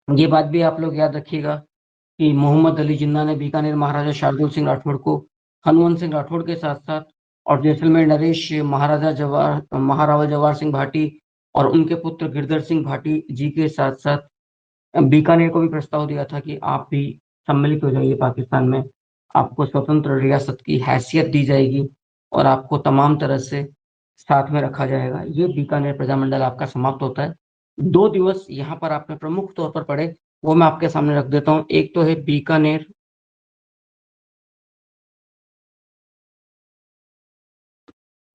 Speaker 1: ये बात भी आप लोग याद रखिएगा कि मोहम्मद अली जिन्ना ने बीकानेर महाराजा शार्दुल सिंह राठौड़ को हनुवंत सिंह राठौड़ के साथ साथ और जैसलमेर नरेश महाराजा जवाहर सिंह भाटी और उनके पुत्र गिरधर सिंह भाटी जी के साथ साथ बीकानेर को भी प्रस्ताव दिया था कि आप भी सम्मिलित हो जाइए पाकिस्तान में, आपको स्वतंत्र रियासत की हैसियत दी जाएगी और आपको तमाम तरह से साथ में रखा जाएगा। ये बीकानेर प्रजामंडल आपका समाप्त होता है। 2 दिवस यहाँ पर आपने प्रमुख तौर पर पढ़े, वो मैं आपके सामने रख देता हूँ। एक तो है बीकानेर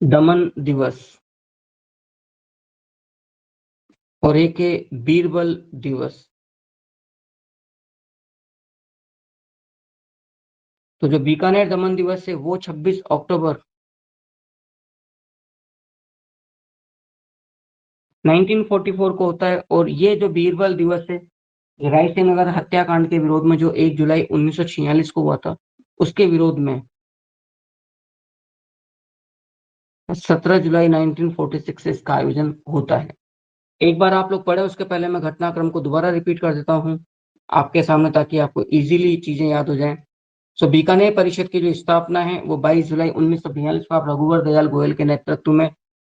Speaker 1: दमन दिवस और एक है बीरबल दिवस। तो जो बीकानेर दमन दिवस है वो 26 अक्टूबर 1944 को होता है, और ये जो बीरबल दिवस है रायसेनगर हत्याकांड के विरोध में, जो 1 जुलाई 1946 को हुआ था, उसके विरोध में 17 जुलाई 1946 से इसका आयोजन होता है। एक बार आप लोग पढ़े, उसके पहले मैं घटनाक्रम को दोबारा रिपीट कर देता हूँ आपके सामने, ताकि आपको इजीली चीजें याद हो जाएं। सो बीकानेर परिषद की जो स्थापना है वो 22 जुलाई 1942 को आप रघुवर दयाल गोयल के नेतृत्व में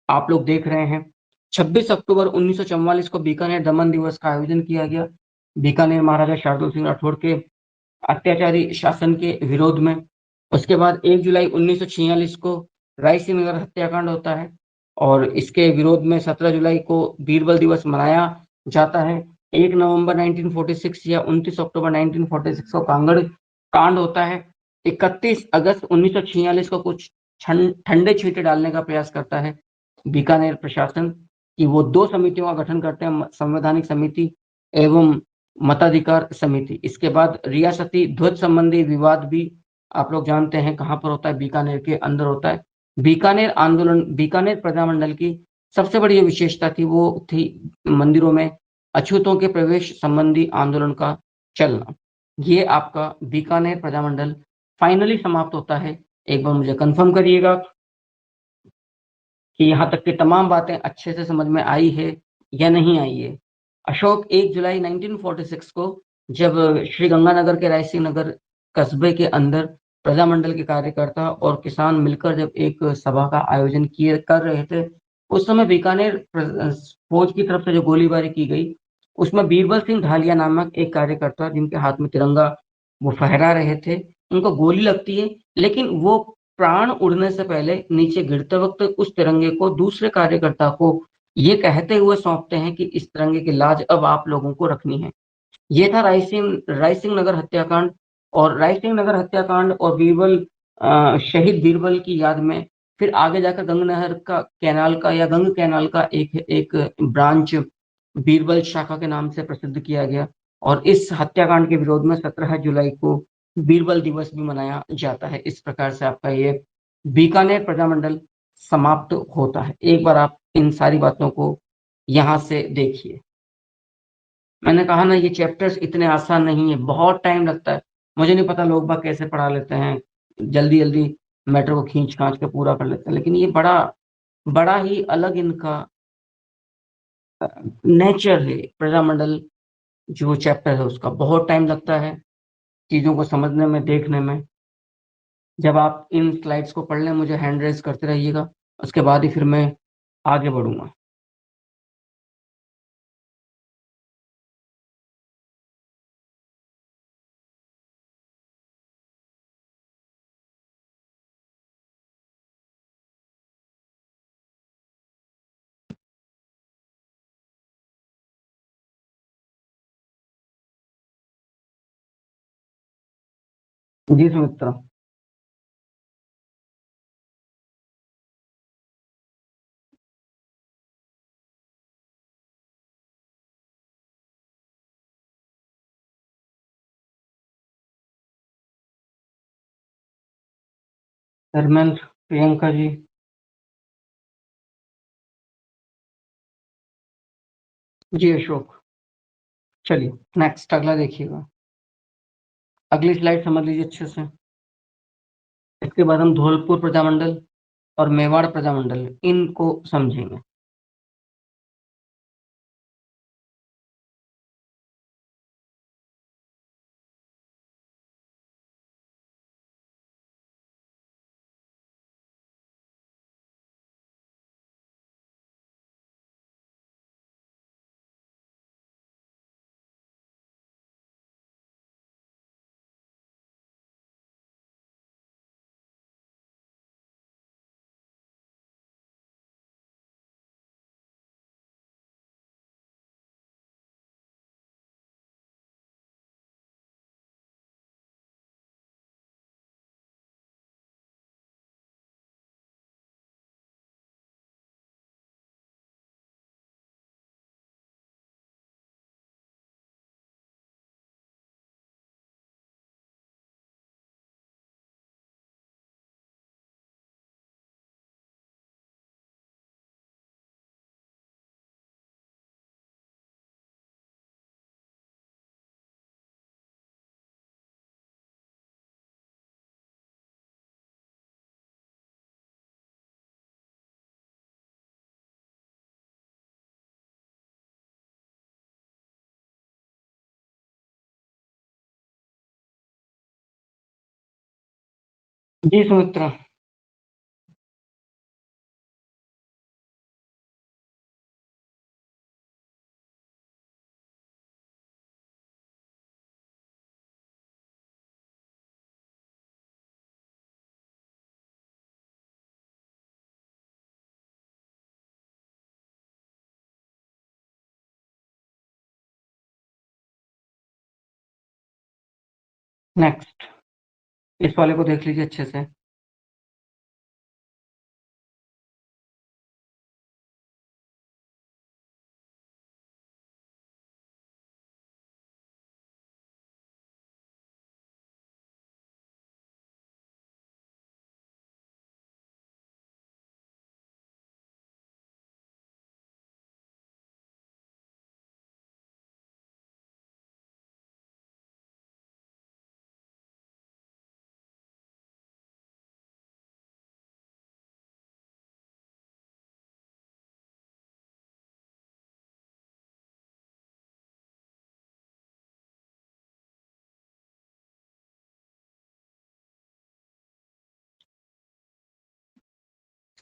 Speaker 1: आप लोग देख रहे हैं। 26 अक्टूबर 1944 को बीकानेर दमन दिवस का आयोजन किया गया, बीकानेर महाराजा शार्दुल सिंह राठौड़ के अत्याचारी शासन के विरोध में। उसके बाद 1 जुलाई 1946 को रायसीनगर हत्याकांड होता है, और इसके विरोध में 17 जुलाई को बीरबल दिवस मनाया जाता है। 1 नवंबर 1946 या 29 अक्टूबर 1946 को कांगड़ कांड होता है। 31 अगस्त 1946 को कुछ ठंडे छींटे डालने का प्रयास करता है बीकानेर प्रशासन, कि वो 2 समितियों का गठन करते हैं, संवैधानिक समिति एवं मताधिकार समिति। इसके बाद रियासती ध्वज संबंधी विवाद भी आप लोग जानते हैं कहाँ पर होता है, बीकानेर के अंदर होता है। बीकानेर आंदोलन, बीकानेर प्रजामंडल की सबसे बड़ी जो विशेषता थी वो थी मंदिरों में अछूतों के प्रवेश संबंधी आंदोलन का चलना। ये आपका बीकानेर प्रजामंडल फाइनली समाप्त होता है। एक बार मुझे कंफर्म करिएगा कि यहाँ तक की तमाम बातें अच्छे से समझ में आई है या नहीं आई है। अशोक 1 जुलाई 1946 को, जब श्री गंगानगर के रायसिंह नगर कस्बे के अंदर प्रजामंडल के कार्यकर्ता और किसान मिलकर जब एक सभा का आयोजन किए कर रहे थे, उस समय बीकानेर फौज की तरफ से जो गोलीबारी की गई, उसमें बीरबल सिंह ढालिया नामक एक कार्यकर्ता, जिनके हाथ में तिरंगा वो फहरा रहे थे, उनको गोली लगती है, लेकिन वो प्राण उड़ने से पहले नीचे गिरते वक्त उस तिरंगे को दूसरे कार्यकर्ता को ये कहते हुए सौंपते हैं कि इस तिरंगे की लाज अब आप लोगों को रखनी है। ये था रायसिंह नगर हत्याकांड। और रायसिंह नगर हत्याकांड और बीरबल शहीद बीरबल की याद में फिर आगे जाकर गंग नहर का कैनाल का या गंग कैनाल का एक एक ब्रांच बीरबल शाखा के नाम से प्रसिद्ध किया गया, और इस हत्याकांड के विरोध में 17 जुलाई को बीरबल दिवस भी मनाया जाता है। इस प्रकार से आपका ये बीकानेर प्रजामंडल समाप्त होता है। एक बार आप इन सारी बातों को यहाँ से देखिए। मैंने कहा ना, ये चैप्टर्स इतने आसान नहीं है, बहुत टाइम लगता है। मुझे नहीं पता लोग बाग कैसे पढ़ा लेते हैं, जल्दी जल्दी मैटर को खींच खांच के पूरा कर लेते हैं, लेकिन ये बड़ा बड़ा ही अलग इनका नेचर है। प्रजामंडल जो चैप्टर है उसका बहुत टाइम लगता है चीजों को समझने में, देखने में। जब आप इन स्लाइड्स को पढ़ लें, मुझे हैंड रेज करते रहिएगा, उसके बाद ही फिर मैं आगे बढ़ूंगा। जी सुमित्रा। धर्मेंद्र, प्रियंका जी। जी अशोक। चलिए नेक्स्ट, अगला देखिएगा। अगली स्लाइड समझ लीजिए अच्छे से। इसके बाद हम धौलपुर प्रजामंडल और मेवाड़ प्रजामंडल इनको समझेंगे। जी सुमित्रा। नेक्स्ट, इस वाले को देख लीजिए अच्छे से।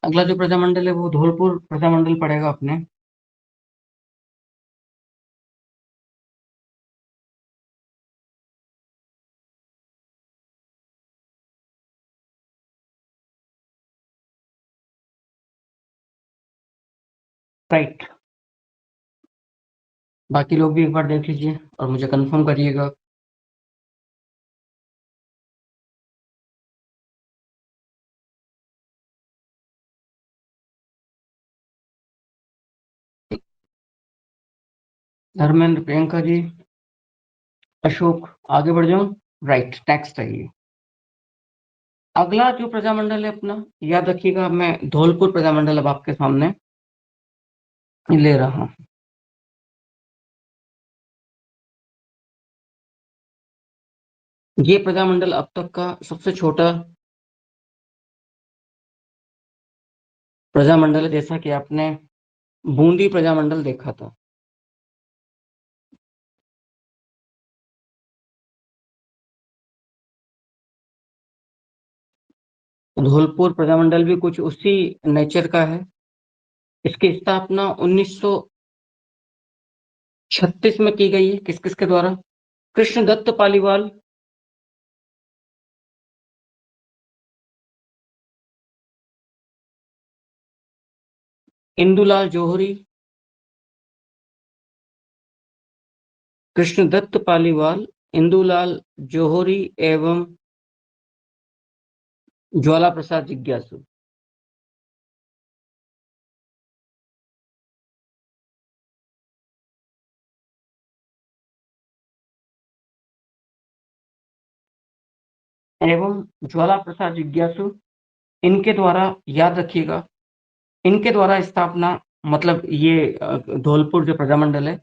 Speaker 1: अगला जो प्रजामंडल है वो धौलपुर प्रजामंडल पड़ेगा अपने। राइट। बाकी लोग भी एक बार देख लीजिए और मुझे कंफर्म करिएगा। धर्मेंद्र, प्रियंका जी, अशोक, आगे बढ़ जाऊं? राइट, नेक्स्ट है ये। अगला जो प्रजामंडल है अपना, याद रखिएगा, मैं धौलपुर प्रजामंडल अब आपके सामने ले रहा हूं। ये प्रजामंडल अब तक का सबसे छोटा प्रजामंडल है, जैसा कि आपने बूंदी प्रजामंडल देखा था। धौलपुर प्रजामंडल भी कुछ उसी नेचर का है। इसकी स्थापना 1936 में की गई है। किस किस के द्वारा? कृष्णदत्त पालीवाल, इंदुलाल जौहरी, कृष्णदत्त पालीवाल, इंदुलाल जौहरी एवं ज्वाला प्रसाद जिज्ञासु। एवं ज्वाला प्रसाद जिज्ञासु, इनके द्वारा, याद रखिएगा, इनके द्वारा स्थापना, मतलब ये धौलपुर जो प्रजामंडल है,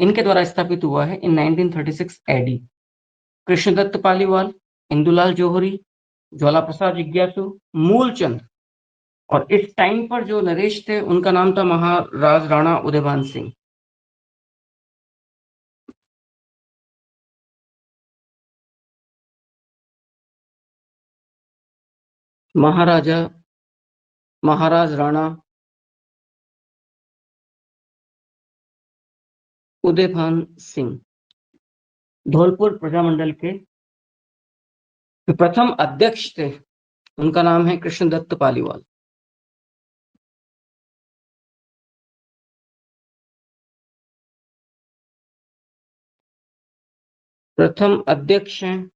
Speaker 1: इनके द्वारा स्थापित हुआ है इन 1936 एडी। कृष्णदत्त पालीवाल, इंदुलाल जौहरी, ज्वाला प्रसाद जिज्ञासु, मूलचंद, और इस टाइम पर जो नरेश थे उनका नाम था महाराज राणा उदयभान सिंह। महाराजा महाराज राणा उदयभान सिंह धौलपुर प्रजामंडल के जो प्रथम अध्यक्ष थे, उनका नाम है कृष्णदत्त पालीवाल। प्रथम अध्यक्ष हैं,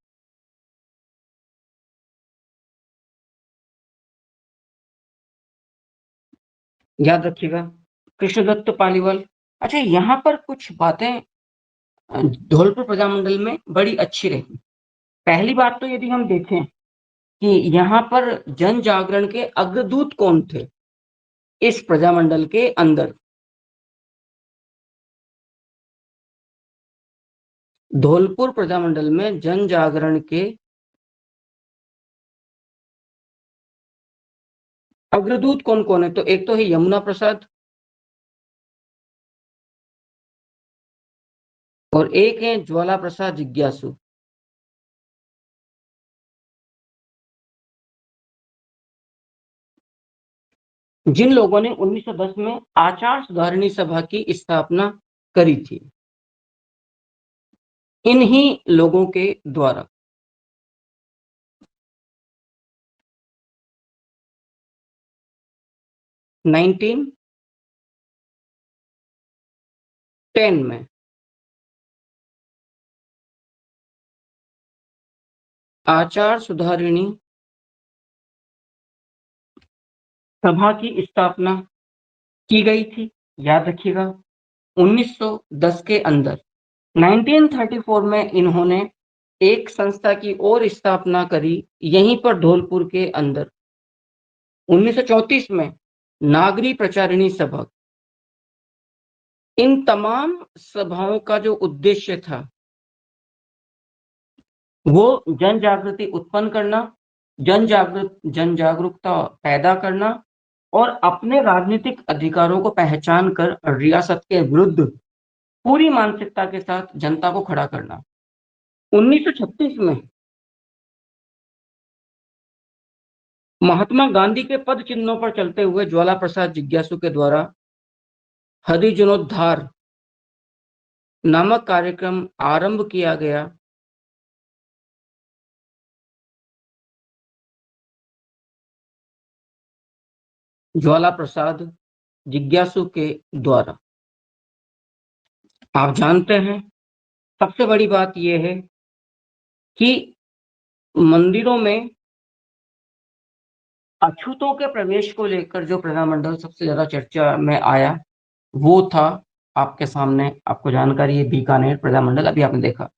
Speaker 1: याद रखिएगा, कृष्णदत्त पालीवाल। अच्छा, यहाँ पर कुछ बातें धौलपुर प्रजामंडल में बड़ी अच्छी रही। पहली बात तो यदि हम देखें कि यहाँ पर जन जागरण के अग्रदूत कौन थे इस प्रजामंडल के अंदर। धौलपुर प्रजामंडल में जन जागरण के अग्रदूत कौन कौन है? तो एक तो है यमुना प्रसाद, और एक है ज्वाला प्रसाद जिज्ञासु। जिन लोगों ने 1910 में आचार सुधारिणी सभा की स्थापना करी थी, इन्हीं लोगों के द्वारा। नाइनटीन 10 में आचार सुधारिणी सभा की स्थापना की गई थी। याद रखिएगा, 1910 के अंदर। 1934 में इन्होंने एक संस्था की और स्थापना करी, यहीं पर धौलपुर के अंदर। 1934 में नागरी प्रचारिणी सभा। इन तमाम सभाओं का जो उद्देश्य था वो जन जागृति उत्पन्न करना, जन जागरूकता पैदा करना और अपने राजनीतिक अधिकारों को पहचान कर रियासत के विरुद्ध पूरी मानसिकता के साथ जनता को खड़ा करना। 1936 में महात्मा गांधी के पद चिन्हों पर चलते हुए ज्वाला प्रसाद जिज्ञासु के द्वारा हरिजनोद्धार नामक कार्यक्रम आरंभ किया गया। ज्वाला प्रसाद जिज्ञासु के द्वारा। आप जानते हैं, सबसे बड़ी बात यह है कि मंदिरों में अछूतों के प्रवेश को लेकर जो प्रजामंडल सबसे ज्यादा चर्चा में आया, वो था आपके सामने, आपको जानकारी है, बीकानेर प्रजामंडल। अभी आपने देखा,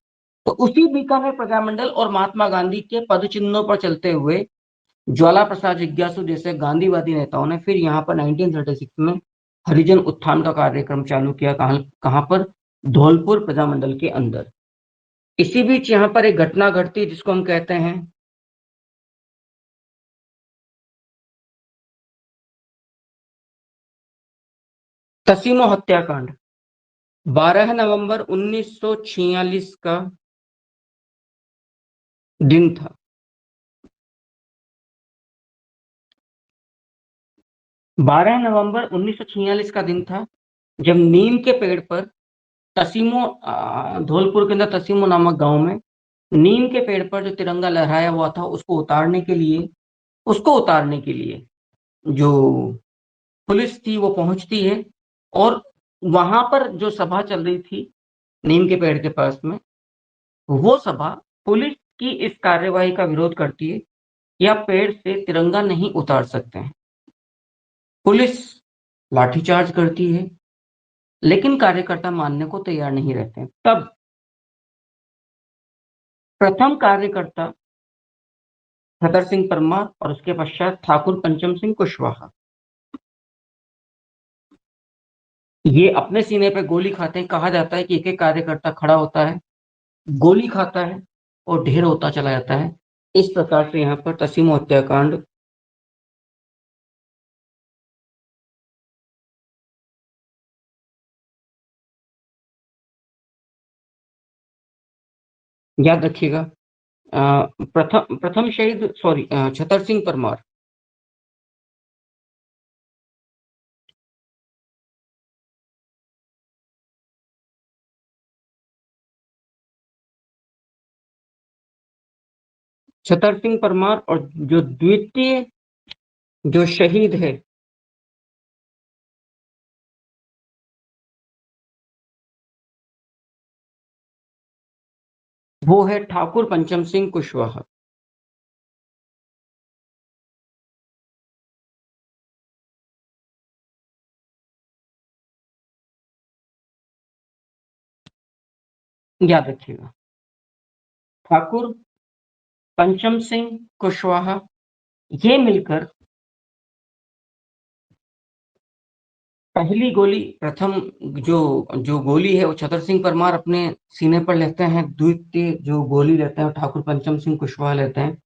Speaker 1: तो उसी बीकानेर प्रजामंडल और महात्मा गांधी के पद चिन्हों पर चलते हुए ज्वाला प्रसाद जिज्ञासु जैसे गांधीवादी नेताओं ने फिर यहाँ पर 1936 में हरिजन उत्थान का कार्यक्रम चालू किया। कहां पर? धौलपुर प्रजामंडल के अंदर। इसी बीच यहाँ पर एक घटना घटती जिसको हम कहते हैं तसीमो हत्याकांड। 12 नवंबर 1946 का दिन था। 12 नवंबर 1946 का दिन था जब नीम के पेड़ पर तसीमो, धौलपुर के अंदर तसीमो नामक गांव में नीम के पेड़ पर जो तिरंगा लहराया हुआ था उसको उतारने के लिए जो पुलिस थी वो पहुंचती है। और वहां पर जो सभा चल रही थी नीम के पेड़ के पास में, वो सभा पुलिस की इस कार्यवाही का विरोध करती है कि आप पेड़ से तिरंगा नहीं उतार सकते हैं। पुलिस लाठीचार्ज करती है, लेकिन कार्यकर्ता मानने को तैयार नहीं रहते। तब प्रथम कार्यकर्ता छतर सिंह परमार और उसके पश्चात ठाकुर पंचम सिंह कुशवाहा, ये अपने सीने पे गोली खाते हैं। कहा जाता है कि एक एक कार्यकर्ता खड़ा होता है, गोली खाता है और ढेर होता चला जाता है। इस प्रकार से यहाँ पर तसीमो हत्याकांड याद रखिएगा। प्रथम शहीद, सॉरी, छतर सिंह परमार। छतर सिंह परमार और जो द्वितीय जो शहीद है वो है ठाकुर पंचम सिंह कुशवाहा। याद रखिएगा, ठाकुर पंचम सिंह कुशवाहा ये मिलकर पहली गोली, प्रथम जो जो गोली है वो छतर सिंह परमार अपने सीने पर लेते हैं, द्वितीय जो गोली लेते हैं ठाकुर पंचम सिंह कुशवाहा लेते हैं।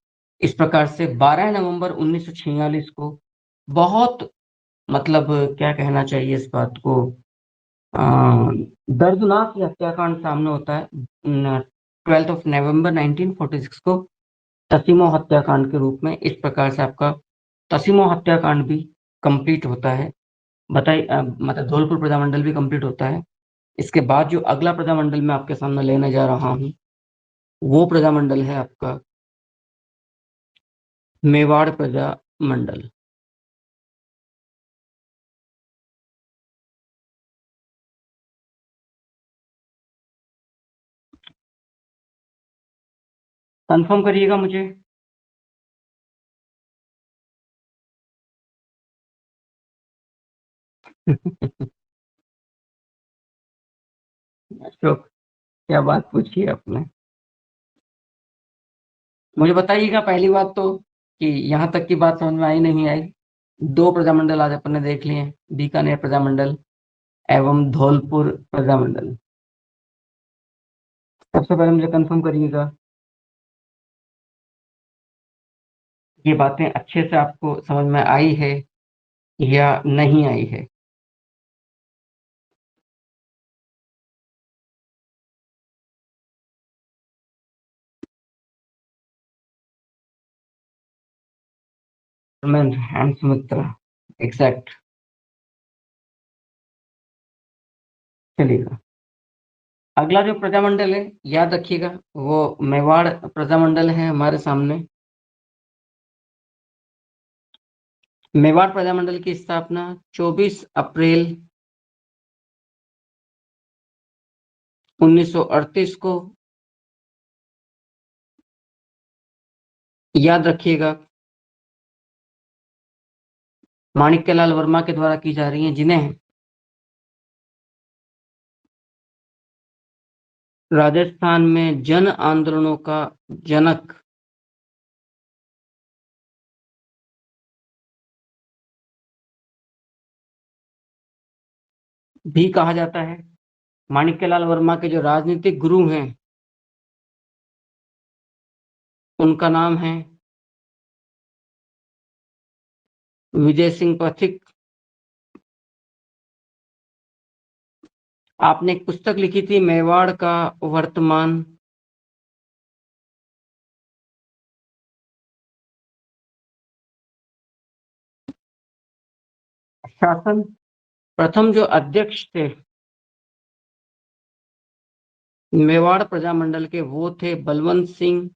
Speaker 1: इस प्रकार से 12 नवंबर 1946 को बहुत, मतलब क्या कहना चाहिए इस बात को, दर्दनाक ये हत्याकांड सामने होता है 12 नवंबर 1946 को तसीमो हत्याकांड के रूप में। इस प्रकार से आपका तसीमो हत्याकांड भी कंप्लीट होता है। बताइए मतलब धौलपुर प्रजामंडल भी कंप्लीट होता है। इसके बाद जो अगला प्रजामंडल मैं आपके सामने लेने जा रहा हूँ, वो प्रजामंडल है आपका मेवाड़ प्रजामंडल। कंफर्म करिएगा मुझे। अशोक, क्या बात पूछी आपने। मुझे बताइएगा पहली बात तो कि यहाँ तक की बात समझ में आई नहीं आई। दो प्रजामंडल आज अपन ने देख लिए, बीकानेर प्रजामंडल एवं धौलपुर प्रजामंडल। सबसे पहले मुझे कंफर्म करिएगा ये बातें अच्छे से आपको समझ में आई है या नहीं आई है। And Sumitra, exact. चलिएगा, अगला जो प्रजामंडल है याद रखिएगा, वो मेवाड़ प्रजामंडल है हमारे सामने। मेवाड़ प्रजामंडल की स्थापना 24 अप्रैल 1938 को, याद रखिएगा, माणिक्यलाल वर्मा के द्वारा की जा रही है, जिन्हें राजस्थान में जन आंदोलनों का जनक भी कहा जाता है। माणिक्यलाल वर्मा के जो राजनीतिक गुरु हैं उनका नाम है विजय सिंह पथिक। आपने एक पुस्तक लिखी थी मेवाड़ का वर्तमान, शासन। प्रथम जो अध्यक्ष थे मेवाड़ प्रजामंडल के वो थे बलवंत सिंह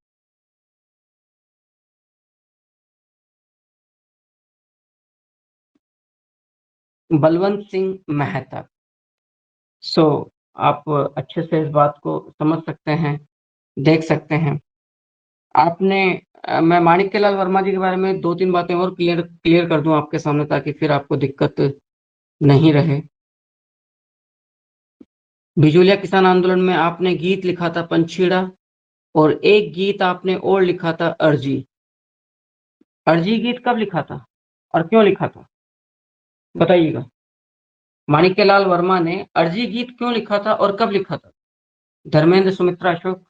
Speaker 1: मेहता। सो आप अच्छे से इस बात को समझ सकते हैं, देख सकते हैं। आपने मैं माणिक्यलाल वर्मा जी के बारे में दो तीन बातें और क्लियर क्लियर कर दूं आपके सामने, ताकि फिर आपको दिक्कत नहीं रहे। बिजूलिया किसान आंदोलन में आपने गीत लिखा था पंछीड़ा, और एक गीत आपने और लिखा था अर्जी। अर्जी गीत कब लिखा था और क्यों लिखा था, बताइएगा। माणिक्यलाल वर्मा ने अर्जी गीत क्यों लिखा था और कब लिखा था? धर्मेंद्र, सुमित्रा, अशोक।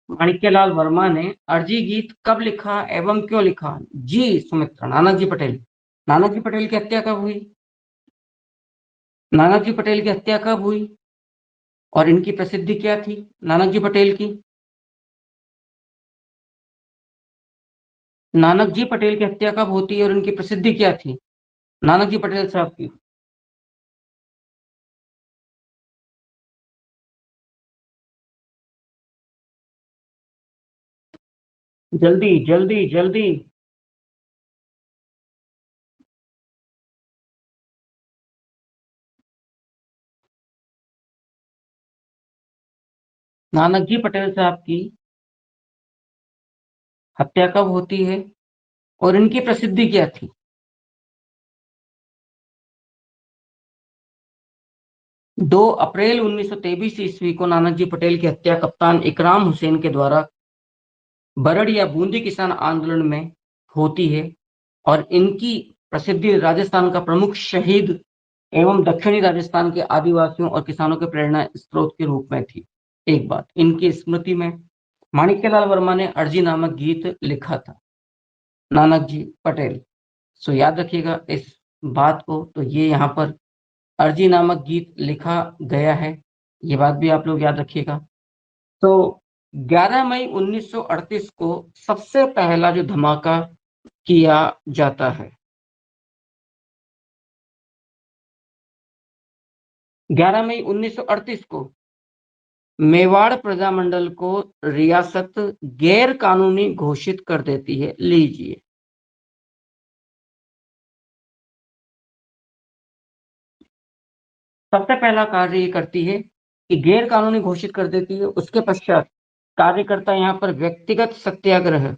Speaker 1: माणिक्यलाल वर्मा ने अर्जी गीत कब लिखा एवं क्यों लिखा? जी सुमित्रा, नानाजी पटेल। नानाजी पटेल की हत्या कब हुई? नानाजी पटेल की हत्या कब हुई और इनकी प्रसिद्धि क्या थी नानक जी पटेल की? नानक जी पटेल की हत्या कब होती है और इनकी प्रसिद्धि क्या थी नानक जी पटेल साहब की? जल्दी जल्दी जल्दी। नानक जी पटेल साहब की हत्या कब होती है और इनकी प्रसिद्धि क्या थी? 2 अप्रैल 1923 ईस्वी को नानक जी पटेल की हत्या कप्तान इकराम हुसैन के द्वारा बरड़ या बूंदी किसान आंदोलन में होती है, और इनकी प्रसिद्धि राजस्थान का प्रमुख शहीद एवं दक्षिणी राजस्थान के आदिवासियों और किसानों के प्रेरणा स्रोत के रूप में थी। एक बात, इनकी स्मृति में माणिक्यलाल वर्मा ने अर्जी नामक गीत लिखा था, नानक जी पटेल। सो याद रखिएगा इस बात को। तो ये यहाँ पर अर्जी नामक गीत लिखा गया है। ये बात भी आप लोग याद रखिएगा। तो 11 मई 1938 को सबसे पहला जो धमाका किया जाता है, 11 मई 1938 को मेवाड़ प्रजामंडल को रियासत गैर कानूनी घोषित कर देती है। लीजिए, सबसे पहला कार्य ये करती है कि गैर कानूनी घोषित कर देती है। उसके पश्चात कार्य करता है यहाँ पर व्यक्तिगत सत्याग्रह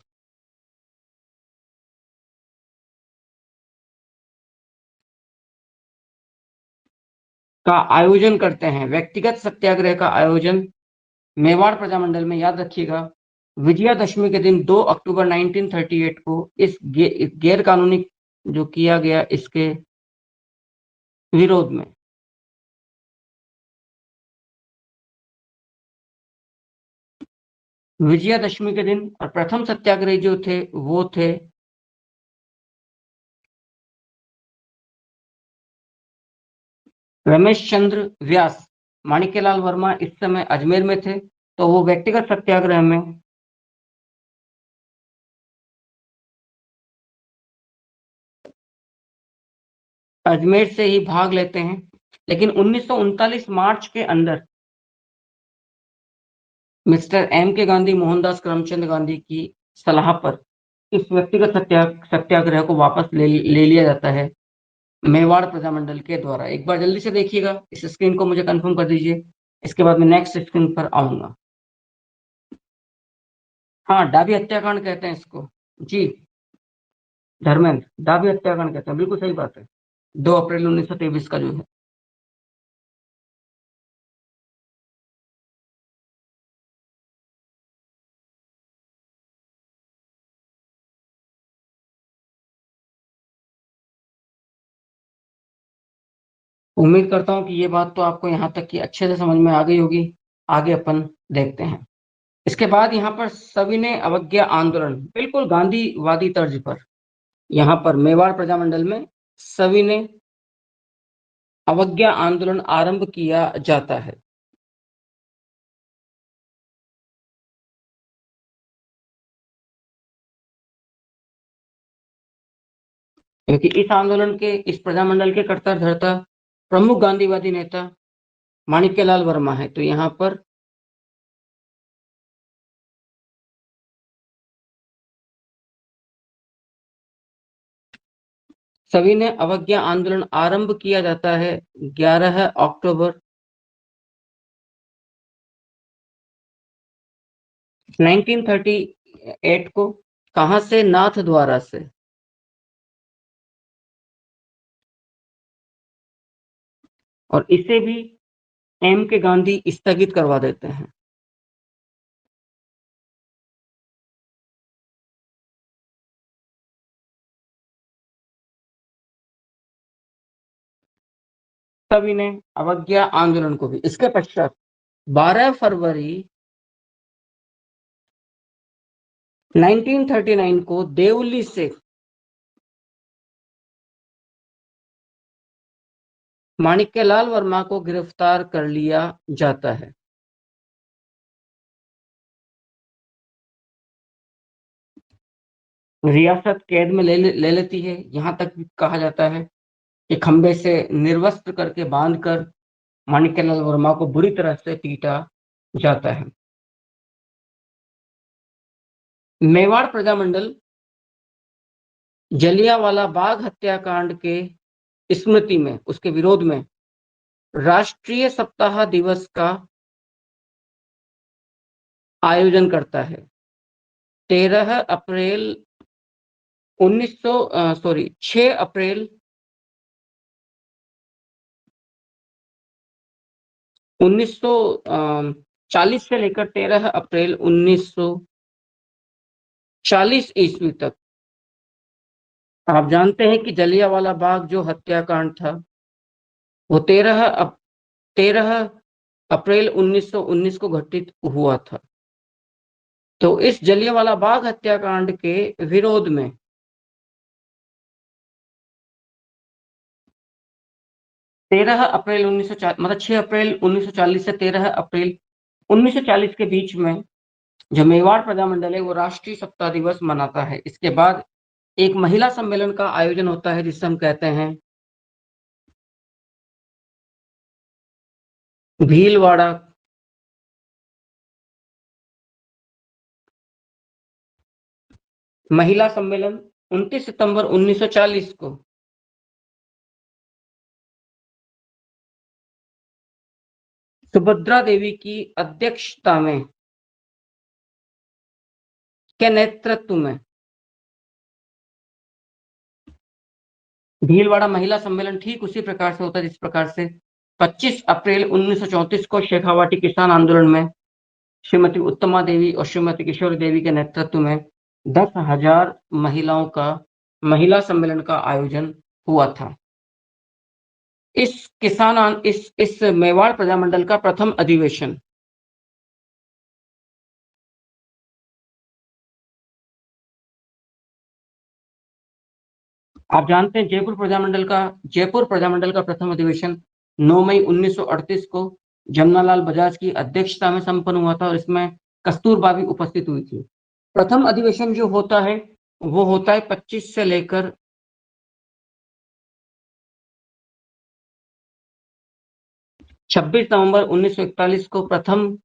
Speaker 1: का आयोजन करते हैं। व्यक्तिगत सत्याग्रह का आयोजन मेवाड़ प्रजामंडल में, याद रखिएगा, विजयादशमी के दिन 2 अक्टूबर 1938 को इस गैर कानूनी जो किया गया इसके विरोध में। विजयादशमी के दिन और प्रथम सत्याग्रही जो थे वो थे रमेश चंद्र व्यास। माणिक्यलाल वर्मा इस समय अजमेर में थे, तो वो व्यक्तिगत सत्याग्रह में अजमेर से ही भाग लेते हैं। लेकिन 1939 मार्च के अंदर मिस्टर एम के गांधी, मोहनदास करमचंद गांधी की सलाह पर इस व्यक्तिगत सत्याग्रह को वापस ले लिया जाता है मेवाड़ प्रजामंडल के द्वारा। एक बार जल्दी से देखिएगा, इस स्क्रीन को मुझे कंफर्म कर दीजिए, इसके बाद मैं नेक्स्ट स्क्रीन पर आऊंगा। हाँ, डाबी हत्याकांड कहते हैं इसको जी। धर्मेंद्र, डाबी हत्याकांड कहते हैं, बिल्कुल सही बात है। 2 अप्रैल 1923 का जो है। उम्मीद करता हूँ कि ये बात तो आपको यहाँ तक की अच्छे से समझ में आ गई होगी। आगे अपन देखते हैं। इसके बाद यहाँ पर सविनय अवज्ञा आंदोलन, बिल्कुल गांधीवादी तर्ज पर, यहाँ पर मेवाड़ प्रजामंडल में सविनय अवज्ञा आंदोलन आरंभ किया जाता है। क्योंकि इस आंदोलन के, इस प्रजामंडल के कर्ता धर्ता प्रमुख गांधीवादी नेता माणिक्यलाल वर्मा है। तो यहाँ पर सविनय अवज्ञा आंदोलन आरंभ किया जाता है 11 अक्टूबर 1938 को। कहां से? नाथ द्वारा से। और इसे भी एम के गांधी स्थगित करवा देते हैं। सविनय अवज्ञा आंदोलन को भी। इसके पश्चात 12 फरवरी 1939 को देवली से माणिक्यलाल वर्मा को गिरफ्तार कर लिया जाता है। रियासत कैद में ले लेती है। यहां तक कहा जाता है कि खंबे से निर्वस्त्र करके बांधकर माणिक्यलाल वर्मा को बुरी तरह से पीटा जाता है। मेवाड़ प्रजामंडल जलियांवाला बाग हत्याकांड के स्मृति में, उसके विरोध में राष्ट्रीय सप्ताह दिवस का आयोजन करता है। 13 अप्रैल 1900 सॉरी 6 अप्रैल 1940 से लेकर 13 अप्रैल 1940 ईस्वी तक। आप जानते हैं कि जलियांवाला बाग जो हत्याकांड था वो 13 अप्रैल 1919 को घटित हुआ था। तो इस जलियांवाला बाग हत्याकांड के विरोध में 13 अप्रैल 1940, मतलब 6 अप्रैल 1940 से 13 अप्रैल 1940 के बीच में जो मेवाड़ प्रजामंडल है वो राष्ट्रीय सत्ता दिवस मनाता है। इसके बाद एक महिला सम्मेलन का आयोजन होता है जिसे हम कहते हैं भीलवाड़ा महिला सम्मेलन 29 सितंबर 1940 को सुभद्रा देवी की अध्यक्षता में के नेतृत्व में भीलवाड़ा महिला सम्मेलन ठीक उसी प्रकार से होता है जिस प्रकार से 25 अप्रैल 1934 को शेखावाटी किसान आंदोलन में श्रीमती उत्तमा देवी और श्रीमती किशोरी देवी के नेतृत्व में 10,000 महिलाओं का महिला सम्मेलन का आयोजन हुआ था। इस मेवाड़ प्रजामंडल का प्रथम अधिवेशन आप जानते हैं जयपुर प्रजामंडल का प्रथम अधिवेशन 9 मई 1938 को जमनालाल बजाज की अध्यक्षता में संपन्न हुआ था और इसमें कस्तूरबा भी उपस्थित हुई थी। प्रथम अधिवेशन जो होता है वो होता है 25 से लेकर 26 नवंबर 1941 को प्रथम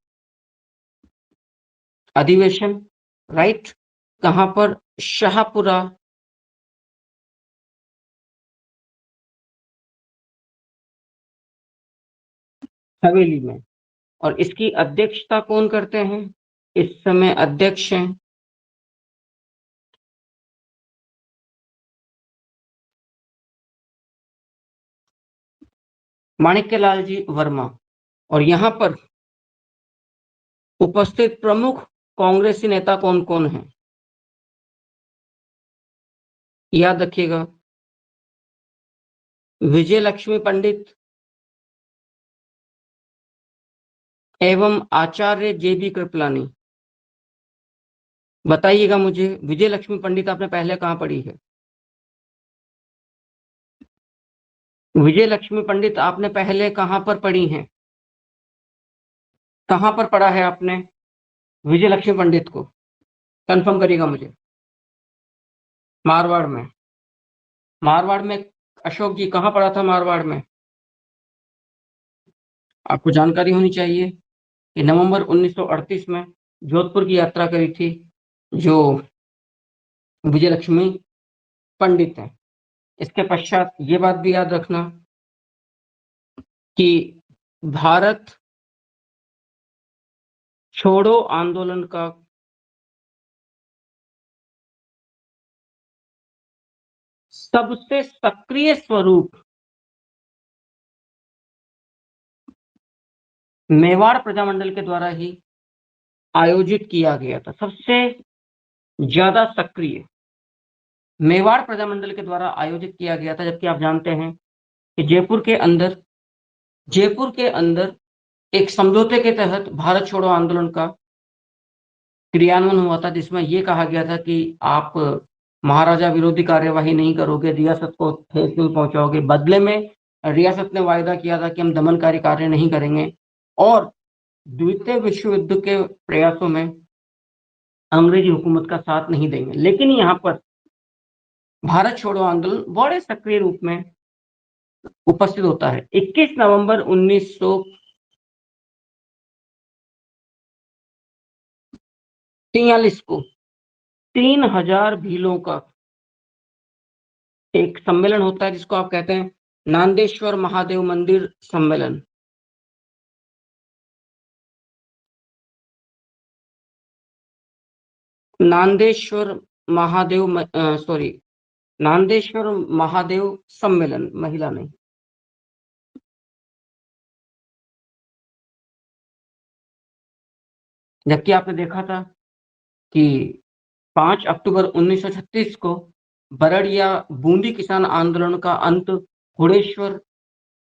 Speaker 1: अधिवेशन, राइट, कहां पर? शाहपुरा हवेली में। और इसकी अध्यक्षता कौन करते हैं? इस समय अध्यक्ष हैं माणिक्यलाल जी वर्मा। और यहाँ पर उपस्थित प्रमुख कांग्रेसी नेता कौन कौन हैं? याद रखिएगा, विजय लक्ष्मी पंडित एवं आचार्य JB कृपलानी। बताइएगा मुझे, विजय लक्ष्मी पंडित आपने पहले कहाँ पढ़ी है? विजय लक्ष्मी पंडित आपने पहले कहाँ पर पढ़ी हैं? कहाँ पर पढ़ा है आपने विजय लक्ष्मी पंडित को? कंफर्म करिएगा मुझे। मारवाड़ में। मारवाड़ में अशोक जी कहाँ पढ़ा था मारवाड़ में? आपको जानकारी होनी चाहिए कि नवंबर 1938 में जोधपुर की यात्रा करी थी जो विजय लक्ष्मी पंडित हैं। इसके पश्चात ये बात भी याद रखना कि भारत छोड़ो आंदोलन का सबसे सक्रिय स्वरूप मेवाड़ प्रजामंडल के द्वारा ही आयोजित किया गया था। सबसे ज्यादा सक्रिय मेवाड़ प्रजामंडल के द्वारा आयोजित किया गया था। जबकि आप जानते हैं कि जयपुर के अंदर एक समझौते के तहत भारत छोड़ो आंदोलन का क्रियान्वयन हुआ था जिसमें यह कहा गया था कि आप महाराजा विरोधी कार्यवाही नहीं करोगे, रियासत को ठेस नहीं पहुंचाओगे। बदले में रियासत ने वायदा किया था कि हम दमनकारी कार्य नहीं करेंगे और द्वितीय विश्व युद्ध के प्रयासों में अंग्रेजी हुकूमत का साथ नहीं देंगे। लेकिन यहाँ पर भारत छोड़ो आंदोलन बड़े सक्रिय रूप में उपस्थित होता है। 21 नवंबर 1943 को 3,000 भीलों का एक सम्मेलन होता है जिसको आप कहते हैं नांदेश्वर महादेव मंदिर सम्मेलन। नांदेश्वर महादेव सम्मेलन, महिला नहीं। जबकि आपने देखा था कि 5 अक्टूबर 1936 को बरड़ या बूंदी किसान आंदोलन का अंत हुड़ेश्वर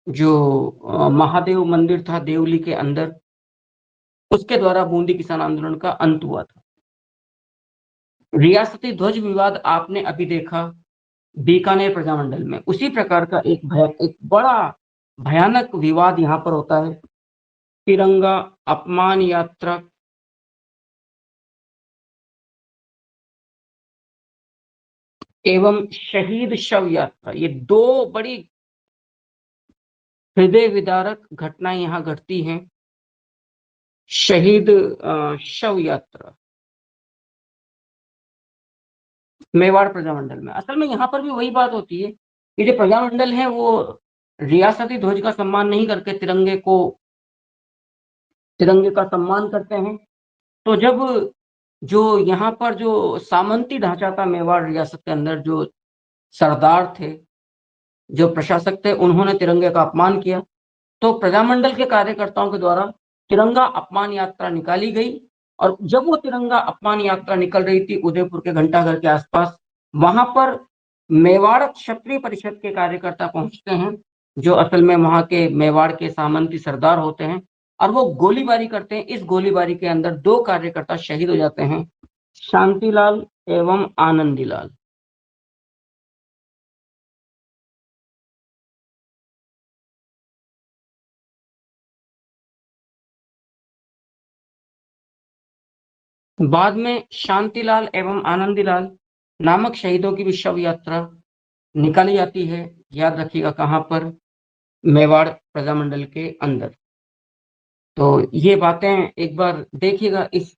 Speaker 1: जो महादेव मंदिर था देवली के अंदर, उसके द्वारा बूंदी किसान आंदोलन का अंत हुआ था। रियासती ध्वज विवाद आपने अभी देखा बीकानेर प्रजामंडल में। उसी प्रकार का एक बड़ा भयानक विवाद यहाँ पर होता है। तिरंगा अपमान यात्रा एवं शहीद शव यात्रा, ये दो बड़ी हृदय विदारक घटनाएं यहाँ घटती हैं। शहीद शव यात्रा मेवाड़ प्रजामंडल में, असल में यहाँ पर भी वही बात होती है कि जो प्रजामंडल है वो रियासती ध्वज का सम्मान नहीं करके तिरंगे का सम्मान करते हैं। तो जब जो यहाँ पर जो सामंती ढांचा था मेवाड़ रियासत के अंदर, जो सरदार थे, जो प्रशासक थे, उन्होंने तिरंगे का अपमान किया, तो प्रजामंडल के कार्यकर्ताओं के द्वारा तिरंगा अपमान यात्रा निकाली गई। और जब वो तिरंगा अपमान यात्रा निकल रही थी उदयपुर के घंटाघर के आसपास, वहां पर मेवाड़ क्षत्रिय परिषद के कार्यकर्ता पहुंचते हैं, जो असल में वहां के मेवाड़ के सामंती सरदार होते हैं, और वो गोलीबारी करते हैं। इस गोलीबारी के अंदर दो कार्यकर्ता शहीद हो जाते हैं, शांतिलाल एवं आनंदीलाल। बाद में शांतिलाल एवं आनंदीलाल नामक शहीदों की भी शव यात्रा निकाली जाती है। याद रखिएगा कहाँ पर, मेवाड़ प्रजामंडल के अंदर। तो ये बातें एक बार देखिएगा, इस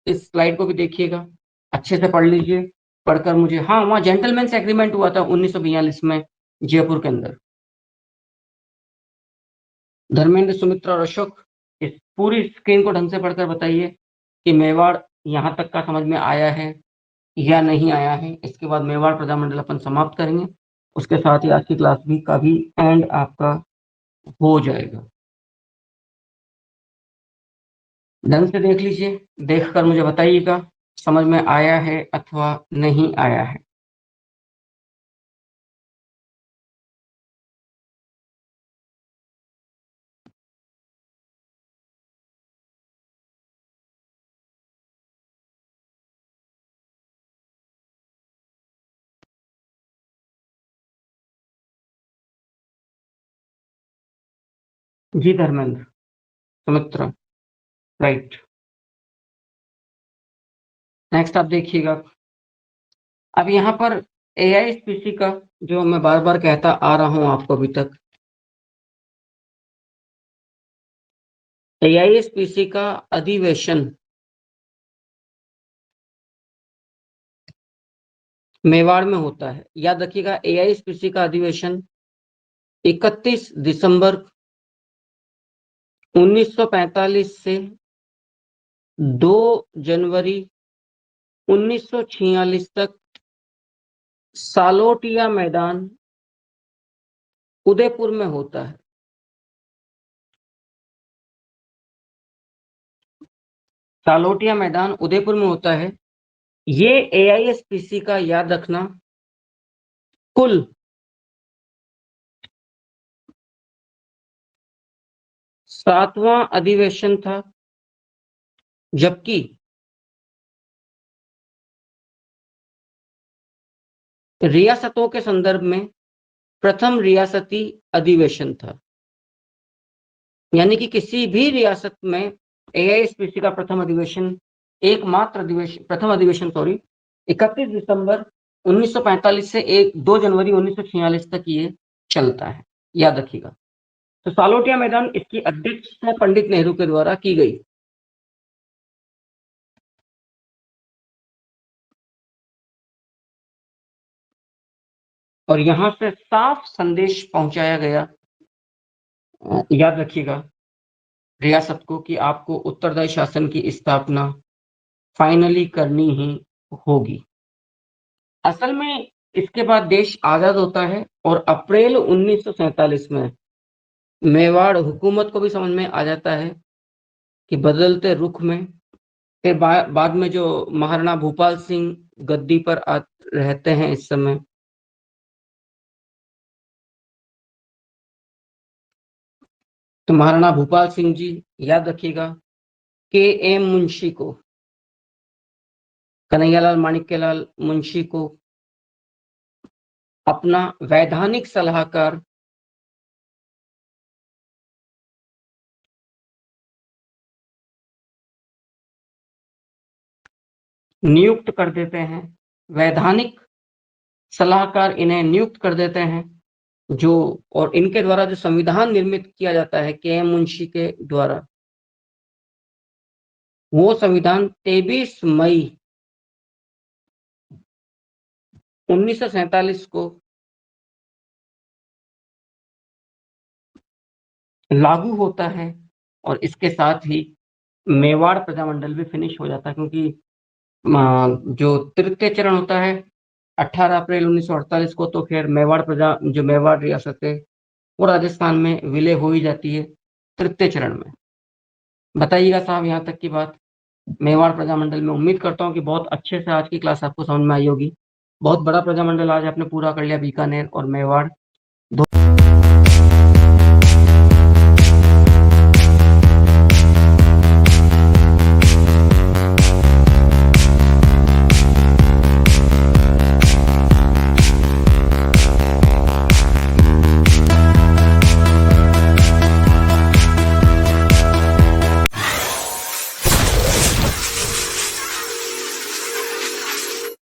Speaker 1: स्लाइड को भी देखिएगा, अच्छे से पढ़ लीजिए। पढ़कर मुझे, हाँ, वहाँ जेंटलमैन्स एग्रीमेंट हुआ था 1942 में जयपुर के अंदर। धर्मेंद्र, सुमित्रा और अशोक, इस पूरी स्क्रीन को ढंग से पढ़कर बताइए कि मेवाड़ यहाँ तक का समझ में आया है या नहीं आया है। इसके बाद मेवाड़ प्रजामंडल अपन समाप्त करेंगे, उसके साथ ही आज की क्लास भी का भी एंड आपका हो जाएगा। ढंग से देख लीजिए, देखकर मुझे बताइएगा समझ में आया है अथवा नहीं आया है। जी धर्मेंद्र, सुमित्रा, राइट। नेक्स्ट आप देखिएगा, अब यहाँ पर एआईएसपीसी का, जो मैं बार बार कहता आ रहा हूँ आपको अभी तक, एआईएसपीसी का अधिवेशन मेवाड़ में होता है। याद रखिएगा, एआईएसपीसी का अधिवेशन 31 दिसंबर 1945 से 2 जनवरी 1946 तक सालोटिया मैदान उदयपुर में होता है। सालोटिया मैदान उदयपुर में होता है। ये एआईएसपीसी का, याद रखना, कुल 7वां अधिवेशन था, जबकि रियासतों के संदर्भ में प्रथम रियासती अधिवेशन था। यानी कि किसी भी रियासत में एआईएसपीसी का प्रथम अधिवेशन, एकमात्र अधिवेशन, प्रथम अधिवेशन सॉरी, 31 दिसंबर 1945 से 2 जनवरी 1946 तक ये चलता है। याद रखिएगा। तो सालोटिया मैदान, इसकी अध्यक्षता पंडित नेहरू के द्वारा की गई। और यहां से साफ संदेश पहुंचाया गया, याद रखिएगा, रियासत को, कि आपको उत्तरदायी शासन की स्थापना फाइनली करनी ही होगी। असल में इसके बाद देश आजाद होता है और अप्रैल 1947 में मेवाड़ हुकूमत को भी समझ में आ जाता है कि बदलते रुख में, फिर बाद में जो महाराणा भूपाल सिंह गद्दी पर रहते हैं इस समय, तो महाराणा भूपाल सिंह जी, याद रखिएगा, के एम मुंशी को, कन्हैयालाल माणिक्यलाल मुंशी को अपना वैधानिक सलाहकार नियुक्त कर देते हैं, वैधानिक सलाहकार इन्हें नियुक्त कर देते हैं, जो और इनके द्वारा जो संविधान निर्मित किया जाता है के.एम. मुंशी के द्वारा, वो संविधान 23 मई 1947 को लागू होता है और इसके साथ ही मेवाड़ प्रजामंडल भी फिनिश हो जाता है, क्योंकि जो तृतीय चरण होता है 18 अप्रैल 1948 को, तो फिर जो मेवाड़ रियासत है वो राजस्थान में विलय हो ही जाती है तृतीय चरण में। बताइएगा साहब यहाँ तक की बात मेवाड़ प्रजामंडल में। उम्मीद करता हूँ कि बहुत अच्छे से आज की क्लास आपको समझ में आई होगी। बहुत बड़ा प्रजामंडल आज आपने पूरा कर लिया, बीकानेर और मेवाड़।